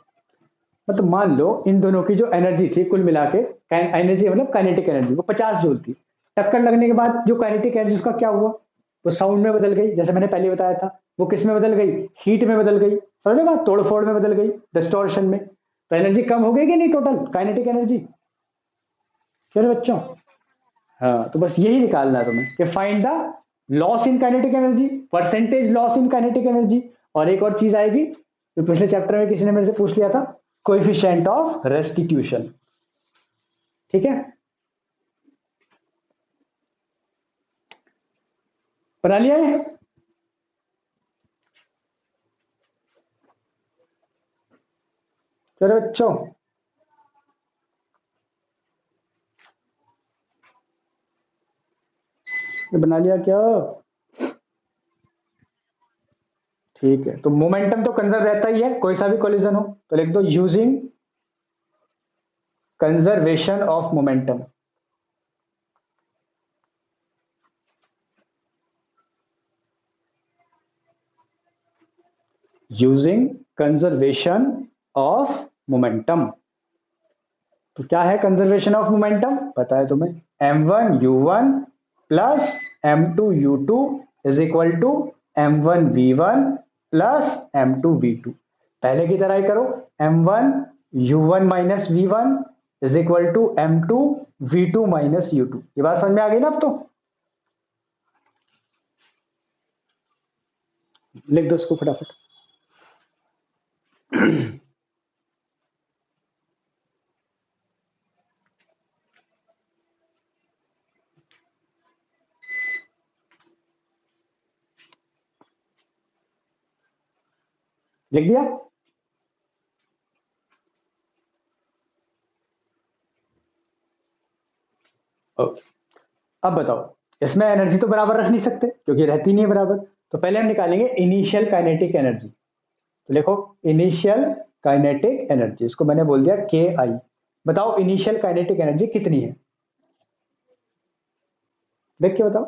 A: मतलब मान लो इन दोनों की जो एनर्जी थी कुल मिला के, एनर्जी मतलब काइनेटिक एनर्जी, वो 50 जूल थी। टक्कर लगने के बाद जो काइनेटिक एनर्जी उसका क्या हुआ? वो साउंड में बदल गई, जैसे मैंने पहले बताया था। वो किस में बदल गई? हीट में बदल गई। समझ बात? तोड़ फोड़ में बदल गई, डिस्टॉर्शन में। तो एनर्जी कम हो गई कि नहीं, टोटल काइनेटिक एनर्जी? चलो बच्चों, हाँ, तो बस यही निकालना है तुम्हें कि find the loss in kinetic energy, percentage loss in kinetic energy. और एक और चीज आएगी जो पिछले चैप्टर में किसी ने मेरे से पूछ लिया था, कोएफिशिएंट ऑफ रेस्टिट्यूशन। ठीक है, बना लिया है? चलो बच्चों, ये बना लिया क्या? ठीक है, तो मोमेंटम तो कंजर्व रहता ही है, कोई सा भी कोलिजन हो। तो लिख दो using conservation of momentum. Using conservation of momentum. तो क्या है कंजर्वेशन ऑफ मोमेंटम? पता है तुम्हें, m1u1 plus m2u2 is equal to m1v1 plus m2v2। पहले की तरह ही करो, m1u1 minus v1 is equal to m2v2 minus u2। ये बात समझ में आ गई ना अब तो? लिख दो इसको फटाफट। लिख दिया? ओके, अब बताओ, इसमें एनर्जी तो बराबर रख नहीं सकते क्योंकि रहती नहीं है बराबर। तो पहले हम निकालेंगे इनिशियल काइनेटिक एनर्जी। तो देखो, इनिशियल काइनेटिक एनर्जी, इसको मैंने बोल दिया के आई। बताओ इनिशियल काइनेटिक एनर्जी कितनी है, देख के बताओ।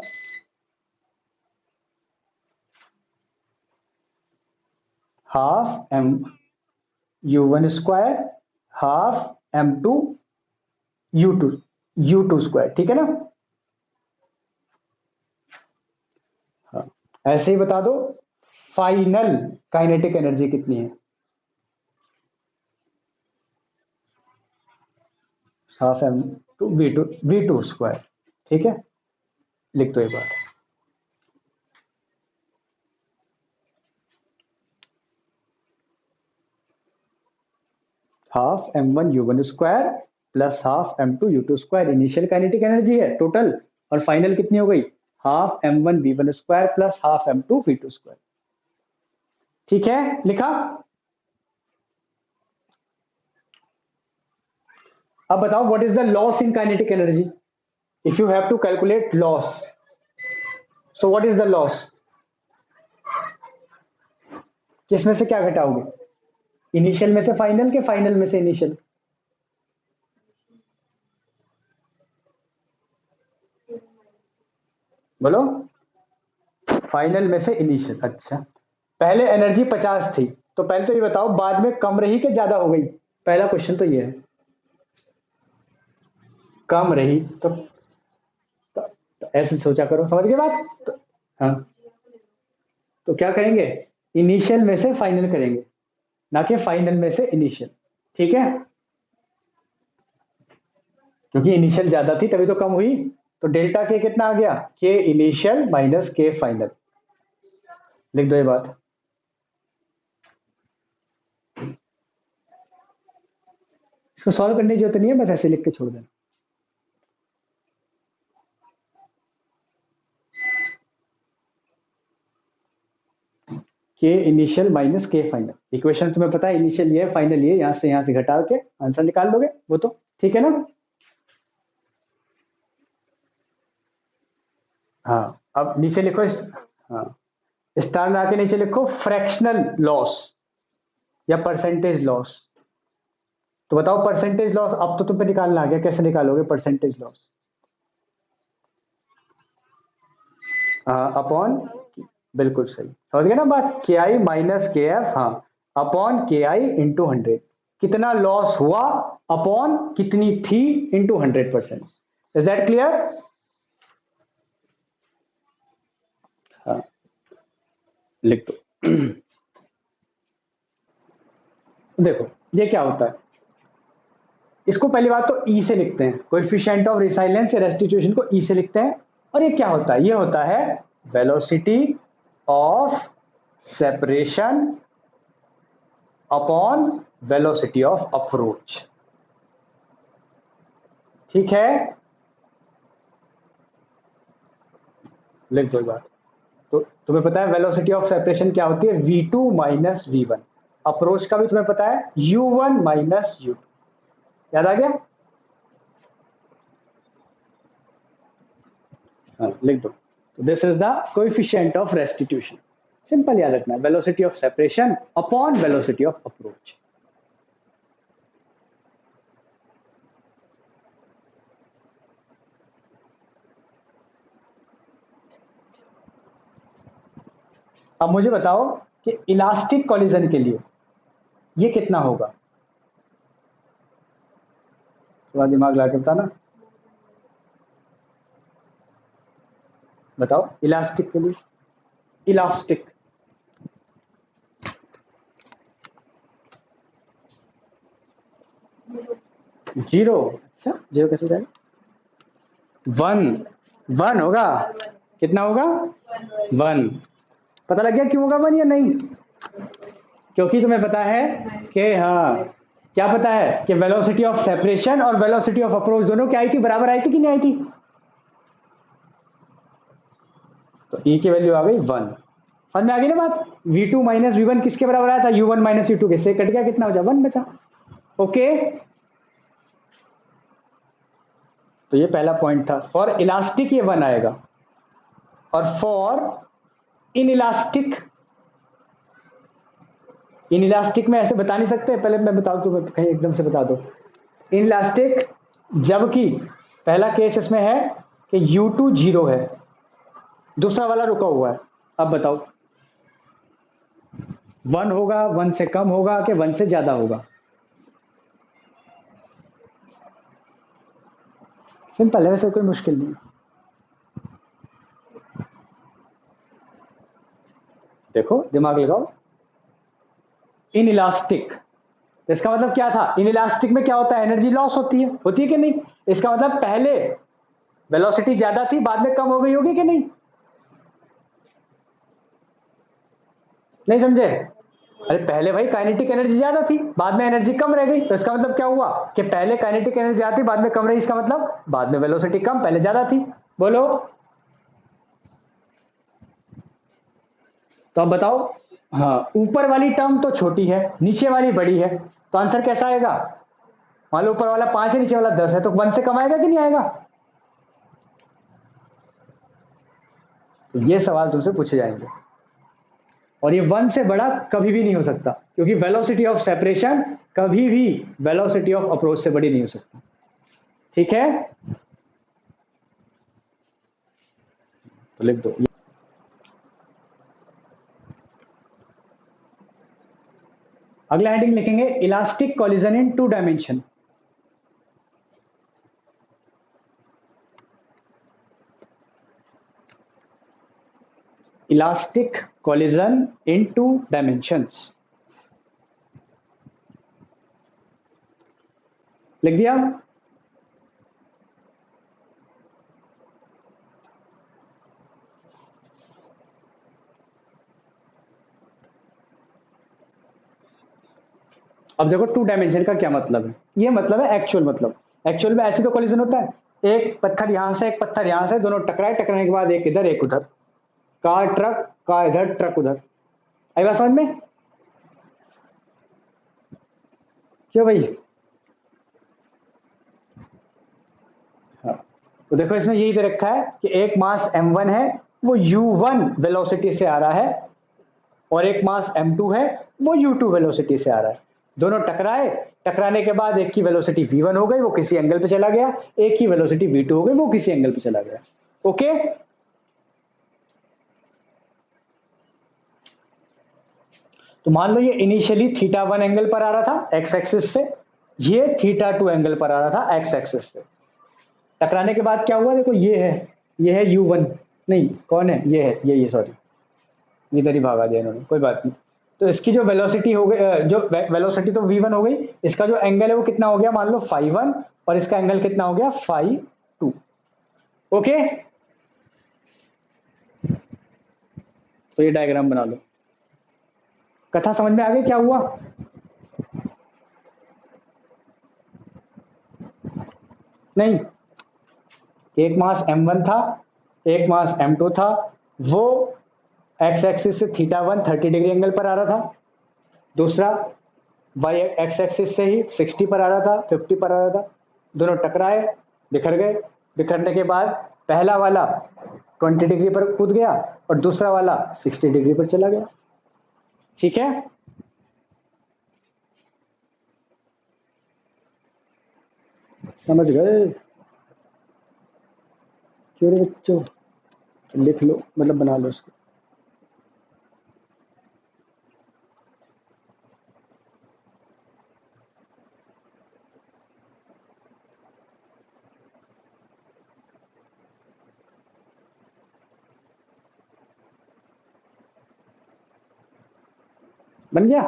A: Half M U one square, half m2 u2, u2 square, ठीक है ना? हाँ, ऐसे ही बता दो फाइनल काइनेटिक एनर्जी कितनी है। हाफ m2 v2 स्क्वायर, ठीक है, लिख दो एक बार। Half m1u1 square plus half m2u2 square initial kinetic energy है टोटल। और फाइनल कितनी हो गई? Half m1v1 square plus half m2v2 square. ठीक है, लिखा? अब बताओ what is the loss in kinetic energy. If you have to calculate loss, so what is the loss? किसमें से क्या घटाओगे? इनिशियल में से फाइनल के फाइनल में से इनिशियल? बोलो, फाइनल में से इनिशियल। अच्छा, पहले एनर्जी 50 थी, तो पहले तो ये बताओ बाद में कम रही कि ज्यादा हो गई? पहला क्वेश्चन तो ये है। कम रही तो ऐसे सोचा करो, समझ गए बात? तो, हाँ, तो क्या करेंगे? इनिशियल में से फाइनल करेंगे, ना कि फाइनल में से इनिशियल। ठीक है, क्योंकि इनिशियल ज्यादा थी तभी तो कम हुई। तो डेल्टा के कितना आ गया? के इनिशियल माइनस के फाइनल। लिख दो ये बात। इसको सॉल्व करने की जरूरत नहीं है, बस ऐसे लिख के छोड़ देना। के इनिशियल माइनस के फाइनल। इक्वेशन तुम्हें पता है, इनिशियल ये है, फाइनल ये, यहाँ से घटा के आंसर निकाल लोगे, वो तो ठीक है ना। हाँ, अब नीचे लिखो हाँ, स्टार में आके नीचे लिखो फ्रैक्शनल लॉस या परसेंटेज लॉस। तो बताओ परसेंटेज लॉस अब तो तुम पे निकालना आ गया, कैसे निकालोगे परसेंटेज लॉस? अपॉन, बिल्कुल सही, समझ गए ना बात, के आई माइनस के एफ, हाँ, अपॉन के आई इंटू 100। कितना लॉस हुआ अपॉन कितनी थी इंटू 100%। Is that clear? हाँ, लिख दो। देखो ये क्या होता है, इसको पहली बात तो ई से लिखते हैं, कोएफिशिएंट ऑफ रिसाइलेंस या रेस्टिट्यूशन को ई से लिखते हैं। और ये क्या होता है, ये होता है velocity of separation upon velocity of approach. ठीक है, लिख दो बात। तो तुम्हें पता है वेलोसिटी ऑफ सेपरेशन क्या होती है, v2 माइनस v1। अप्रोच का भी तुम्हें पता है u1 माइनस u2। याद आ गया? हाँ, लिख दो। This is the coefficient of restitution. Simple याद रखना, velocity of separation upon velocity of approach. अब मुझे बताओ कि इलास्टिक कॉलिजन के लिए ये कितना होगा, थोड़ा दिमाग लगा के बताना। बताओ इलास्टिक के लिए, इलास्टिक जीरो। अच्छा, जीरो कैसे जाएगा? 1 होगा। कितना होगा? 1। पता लग गया क्यों होगा 1 या नहीं? क्योंकि तुम्हें पता है कि, हाँ, क्या पता है कि वेलोसिटी ऑफ सेपरेशन और वेलोसिटी ऑफ अप्रोच दोनों क्या आई थी, बराबर आई थी कि नहीं आई थी? तो ई की वैल्यू आ गई 1। समझ में आ गई ना बात? v2 माइनस v1 किसके बराबर आया था? u1 माइनस u2 किससे कट गया, कितना हो जाए 1 बचा। ओके, तो ये पहला पॉइंट था। फॉर इलास्टिक ये 1 आएगा, और for in elastic, in elastic में ऐसे बता नहीं सकते, पहले मैं बता दूं, कहीं एकदम से बता दो। इन इलास्टिक, जबकि पहला केस इसमें है कि u2 जीरो है, दूसरा वाला रुका हुआ है। अब बताओ 1 होगा, 1 से कम होगा कि 1 से ज्यादा होगा? सिंपल है, वैसे कोई मुश्किल नहीं। देखो दिमाग लगाओ, इन इलास्टिक, इसका मतलब क्या था, इन इलास्टिक में क्या होता है, एनर्जी लॉस होती है कि नहीं? इसका मतलब पहले वेलोसिटी ज्यादा थी, बाद में कम हो गई होगी कि नहीं? नहीं समझे? अरे पहले भाई काइनेटिक एनर्जी ज्यादा थी, बाद में एनर्जी कम रह गई, तो इसका मतलब क्या हुआ कि पहले काइनेटिक एनर्जी ज्यादा थी, बाद में कम रही। इसका मतलब बाद में वेलोसिटी कम, पहले ज्यादा थी। बोलो, तो अब बताओ। हाँ, ऊपर वाली टर्म तो छोटी है, नीचे वाली बड़ी है, तो आंसर कैसा आएगा? मान लो ऊपर वाला 5 है, नीचे वाला 10 है, तो 1 से कम आएगा कि नहीं आएगा? तो ये सवाल तुमसे पूछे जाएंगे, और ये 1 से बड़ा कभी भी नहीं हो सकता, क्योंकि वेलोसिटी ऑफ सेपरेशन कभी भी वेलोसिटी ऑफ अप्रोच से बड़ी नहीं हो सकती। ठीक है, तो लिख दो। अगला हेडिंग लिखेंगे इलास्टिक कॉलिजन इन 2 डायमेंशन। इलास्टिक कॉलिजन इन 2 डायमेंशंस, लिख दिया। अब देखो 2 डायमेंशन का क्या मतलब है, ये मतलब है एक्चुअल, मतलब एक्चुअल में ऐसे तो कॉलिजन होता है, एक पत्थर यहां से, एक पत्थर यहां से, दोनों टकराए, टकराने के बाद एक इधर एक उधर, कार ट्रक, कार इधर, ट्रक उधर, आई बात समझ में? क्यों भाई? हाँ, तो देखो इसमें यही दे रखा है कि एक मास m1 है, वो u1 वेलोसिटी से आ रहा है, और एक मास m2 है, वो u2 वेलोसिटी से आ रहा है। दोनों टकराए, टकराने के बाद एक की वेलोसिटी v1 हो गई, वो किसी एंगल पे चला गया, एक की वेलोसिटी v2 हो गई, वो किसी एंगल पे चला गया। ओके, तो मान लो ये इनिशियली θ1 एंगल पर आ रहा था एक्स एक्सिस से, ये θ2 एंगल पर आ रहा था एक्स एक्सिस से। टकराने के बाद क्या हुआ, देखो ये है u1, नहीं कौन है, ये सॉरी, इधर ही भागा दिया इन्होंने, कोई बात नहीं। तो इसकी जो वेलोसिटी हो गई, जो वेलोसिटी तो v1 हो गई, इसका जो एंगल है वो कितना हो गया, मान लो φ1, और इसका एंगल कितना हो गया, φ2। ओके, तो ये डायग्राम बना लो। कथा समझ में आ गई क्या हुआ? नहीं, एक मास m1 था, एक मास m2 था, वो एक्स एक्सिस से θ1 30 डिग्री एंगल पर आ रहा था, दूसरा वाई एक्स एक्सिस से ही 60 पर आ रहा था, 50 पर आ रहा था। दोनों टकराए, बिखर गए, बिखरने के बाद पहला वाला 20 डिग्री पर कूद गया और दूसरा वाला 60 डिग्री पर चला गया। ठीक है, समझ गए? क्यों रे बच्चों, लिख लो, मतलब बना लो इसको। बन गया?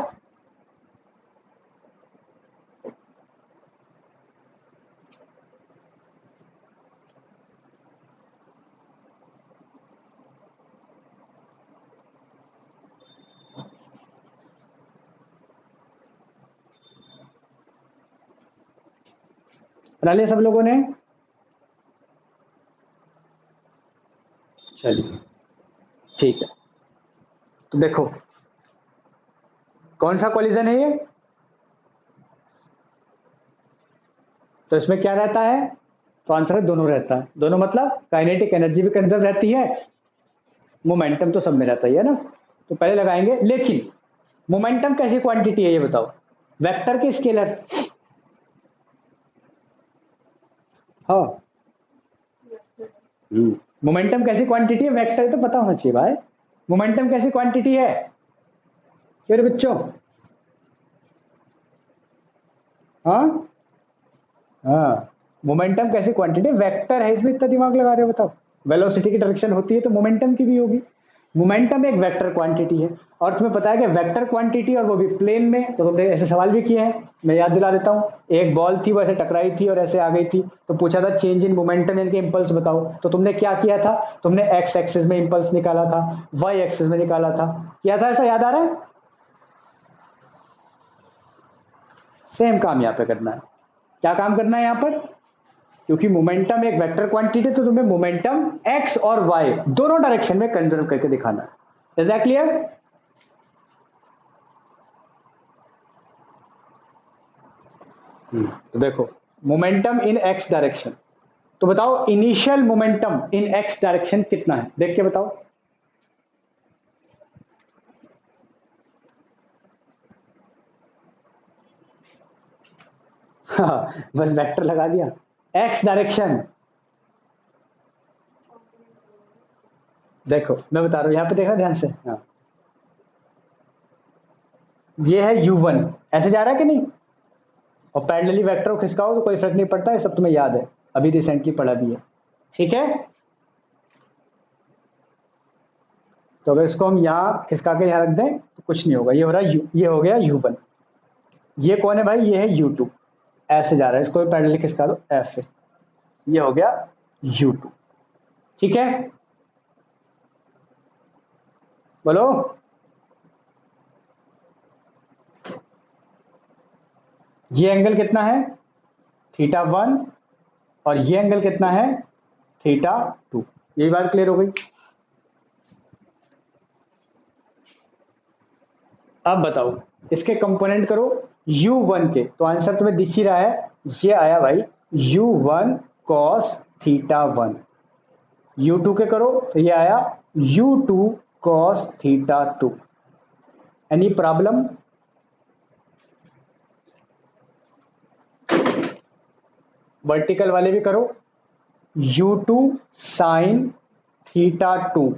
A: बना लिया सब लोगों ने? चलिए ठीक है, तो देखो कौन सा कोलिजन है ये, तो इसमें क्या रहता है, तो आंसर है दोनों रहता है। दोनों मतलब काइनेटिक एनर्जी भी कंजर्व रहती है, मोमेंटम तो सब में रहता ही है ना। तो पहले लगाएंगे, लेकिन मोमेंटम कैसी क्वांटिटी है ये बताओ, वेक्टर की स्केलर? हाँ, मोमेंटम कैसी क्वांटिटी है, वेक्टर तो पता होना चाहिए भाई। मोमेंटम कैसी क्वांटिटी है फिर बच्चों? हाँ हाँ, मोमेंटम कैसी क्वांटिटी, वेक्टर है, इसमें इतना दिमाग लगा रहे हो बताओ। वेलोसिटी की डायरेक्शन होती है तो मोमेंटम की भी होगी। मोमेंटम एक वेक्टर क्वांटिटी है, और तुम्हें पता है कि वेक्टर क्वांटिटी और वो भी प्लेन में, तो तुमने ऐसे सवाल भी किए हैं, मैं याद दिला देता हूँ। एक बॉल थी, वो ऐसे टकराई थी और ऐसे आ गई थी, तो पूछा था चेंज इन मोमेंटम इनके इम्पल्स बताओ, तो तुमने क्या किया था, तुमने एक्स एक्सिस में इम्पल्स निकाला था, वाई एक्सिस में निकाला था, किया था ऐसा, याद आ रहा है? सेम काम यहाँ पे करना है। क्या काम करना है यहाँ पर, क्योंकि मोमेंटम एक वेक्टर क्वांटिटी, तो तुम्हें मोमेंटम एक्स और वाई दोनों डायरेक्शन में कंजर्व करके दिखाना है। Is that clear? तो देखो मोमेंटम इन एक्स डायरेक्शन, तो बताओ इनिशियल मोमेंटम इन एक्स डायरेक्शन कितना है, देख के बताओ। हाँ, बस वेक्टर लगा दिया, एक्स डायरेक्शन। देखो मैं बता रहा हूं, यहां पे देखा ध्यान से, हाँ, ये है u1, ऐसे जा रहा है कि नहीं, और पैरेलली वेक्टर को खिसकाओ तो कोई फर्क नहीं पड़ता है, सब तुम्हें याद है, अभी रिसेंटली पढ़ा भी है। ठीक है, तो अगर इसको हम यहाँ खिसका के यहाँ रख दें तो कुछ नहीं होगा, ये हो रहा है ये हो गया u1। ये कौन है भाई, ये है u2, ऐसे जा रहा है, इसको पैरेलली खिसका दो ऐसे, ये हो गया u2। ठीक है, बोलो। ये एंगल कितना है, θ1, और ये एंगल कितना है, θ2। यही बात क्लियर हो गई। अब बताओ इसके कंपोनेंट करो u1 के, तो आंसर तुम्हें दिख ही रहा है, ये आया भाई u1 cos थीटा 1। u2 के करो तो ये आया u2 cos theta 2। Any problem? Vertical वाले भी करो, u2 sin थीटा 2,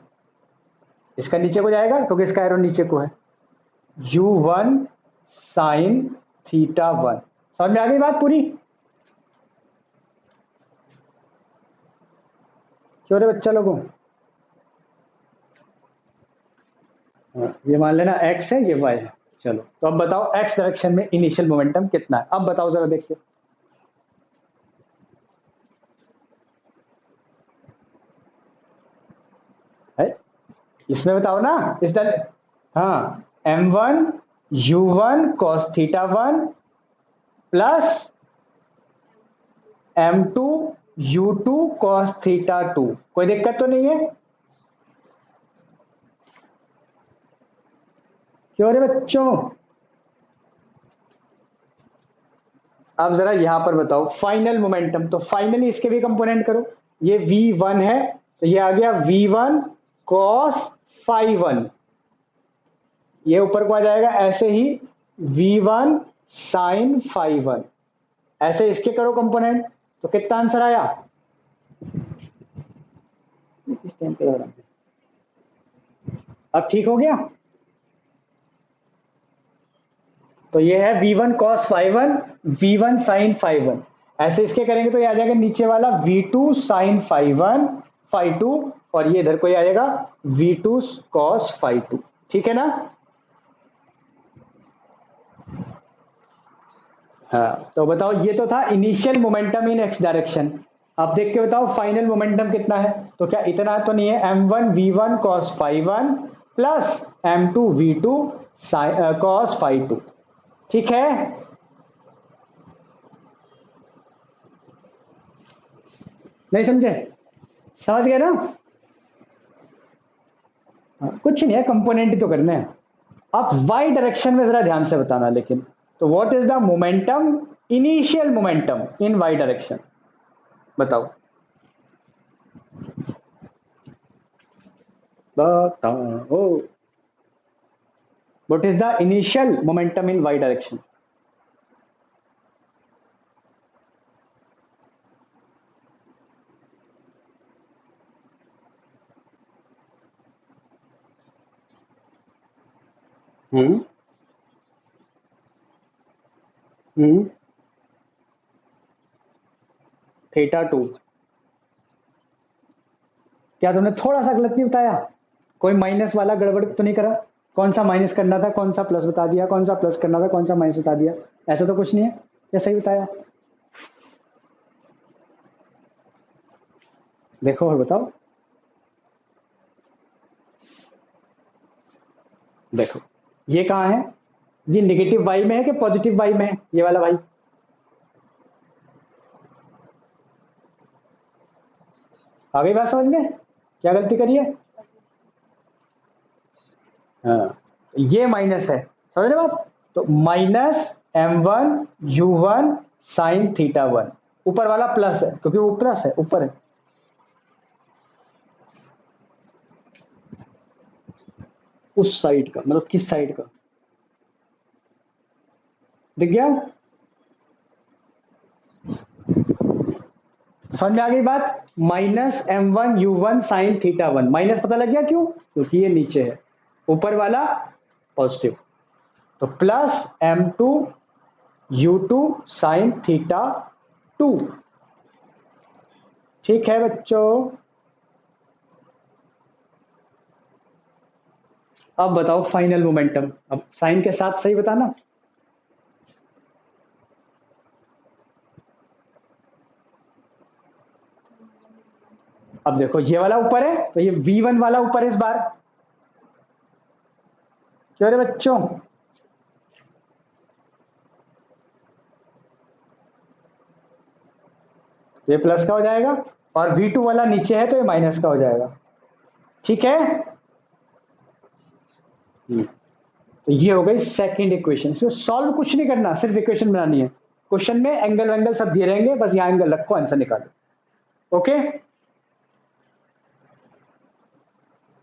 A: इसका नीचे को जाएगा क्योंकि इसका एरो नीचे को है, u1 sin थीटा 1। समझ में आ गई बात पूरी? क्यों रे बच्चा लोगों? ये मान लेना x है, ये y है। चलो तो अब बताओ x डायरेक्शन में इनिशियल मोमेंटम कितना है? अब बताओ जरा देखिए। है इसमें बताओ ना, इस हाँ m1 u1 cos theta 1 plus m2 u2 cos theta 2। कोई दिक्कत तो नहीं है? क्यों रे बच्चों? अब जरा यहां पर बताओ फाइनल मोमेंटम, तो फाइनली इसके भी कंपोनेंट करो। ये v1 है तो ये आ गया v1 cos phi 1, ये ऊपर को आ जाएगा ऐसे ही v1 sin phi 1। ऐसे इसके करो कंपोनेंट, तो कितना आंसर आया? अब ठीक हो गया? तो ये है v1 cos phi 1 v1 sin phi 1। ऐसे इसके करेंगे तो ये आ जाएगा नीचे वाला v2 sin phi 1 phi 2, और ये इधर को आ जाएगा v2 cos phi 2। ठीक है ना? हाँ तो बताओ, ये तो था इनिशियल मोमेंटम इन एक्स डायरेक्शन। अब देख के बताओ फाइनल मोमेंटम कितना है? तो क्या इतना तो नहीं है, m1 v1 cos phi 1 plus m2 v2 cos phi 2। ठीक है? नहीं समझे? समझ गए ना? कुछ नहीं है, कंपोनेंट तो करने हैं। आप वाई डायरेक्शन में जरा ध्यान से बताना लेकिन। तो what is the momentum, initial momentum in Y direction? बताओ बताओ, what is the initial momentum in Y direction? Hmm theta 2। क्या तुमने थोड़ा सा गलत नहीं बताया? कोई माइनस वाला गड़बड़ तो नहीं करा? कौन सा माइनस करना था, कौन सा प्लस बता दिया, कौन सा प्लस करना था, कौन सा माइनस बता दिया? ऐसा तो कुछ नहीं है, ये सही बताया। देखो और बताओ। देखो ये कहाँ है? ये नेगेटिव वाई में है कि पॉजिटिव वाई में है? ये वाला वाई आ गई बात समझ में? क्या गलती करी है? हाँ ये माइनस है, समझ रहे बात? तो minus m1 u1 sine theta 1, ऊपर वाला प्लस है क्योंकि वो प्लस है, ऊपर है। उस साइड का मतलब किस साइड का? दिख गया? समझ में आ गई बात? Minus m1 u1 sine theta 1, minus पता लग गया क्यों? क्योंकि ये नीचे है, ऊपर वाला पॉजिटिव। तो plus m2 u2 sine theta 2। ठीक है बच्चों? अब बताओ फाइनल मोमेंटम। अब साइन के साथ सही बताना। अब देखो ये वाला ऊपर है तो ये v1 वाला ऊपर है इस बार। क्यों रे बच्चों? ये प्लस का हो जाएगा, और v2 वाला नीचे है तो ये माइनस का हो जाएगा। ठीक है? तो ये हो गई सेकंड इक्वेशन। इसमें सॉल्व कुछ नहीं करना, सिर्फ इक्वेशन बनानी है। क्वेश्चन में एंगल वैंगल सब दिए रहेंगे, बस यहाँ एंगल रखो, आंसर निकालो। ओके।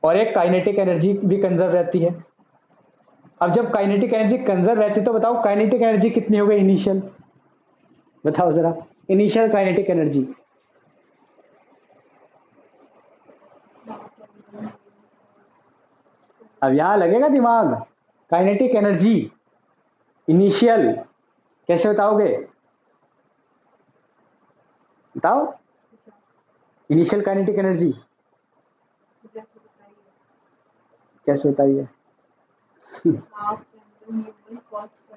A: और एक काइनेटिक एनर्जी भी कंजर्व रहती है। अब जब काइनेटिक एनर्जी कंजर्व रहती है तो बताओ काइनेटिक एनर्जी कितनी हो गई इनिशियल, बताओ जरा, इनिशियल काइनेटिक एनर्जी। अब यहां लगेगा दिमाग, काइनेटिक एनर्जी इनिशियल कैसे बताओगे, बताओ इनिशियल काइनेटिक एनर्जी कैसे बताइए।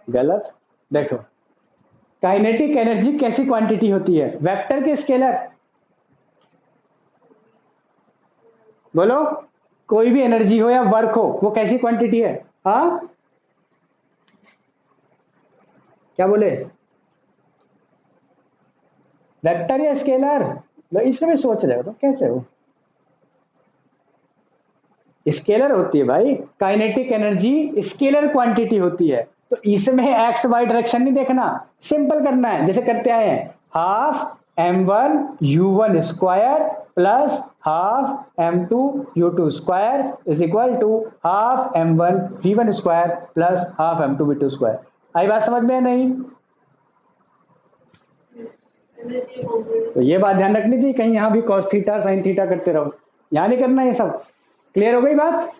A: गलत। देखो काइनेटिक एनर्जी कैसी क्वांटिटी होती है, वेक्टर के स्केलर, बोलो। कोई भी एनर्जी हो या वर्क हो, वो कैसी क्वांटिटी है, हाँ क्या बोले, वेक्टर या स्केलर। इसमें भी सोच रहे हो तो कैसे हो, स्केलर होती है भाई। काइनेटिक एनर्जी स्केलर क्वांटिटी होती है, तो इसमें एक्स वाई डायरेक्शन नहीं देखना, सिंपल करना है जैसे करते आए हैं, half m1 u1 square plus half m2 u2 square is equal to half m1 v1 square plus half m2 v2 square. आई बात समझ में नहीं? तो ये बात ध्यान रखनी थी, कहीं यहाँ भी cos थीटा sin थीटा करते रहो, यहाँ नहीं करना ये सब। क्लियर हो गई बात?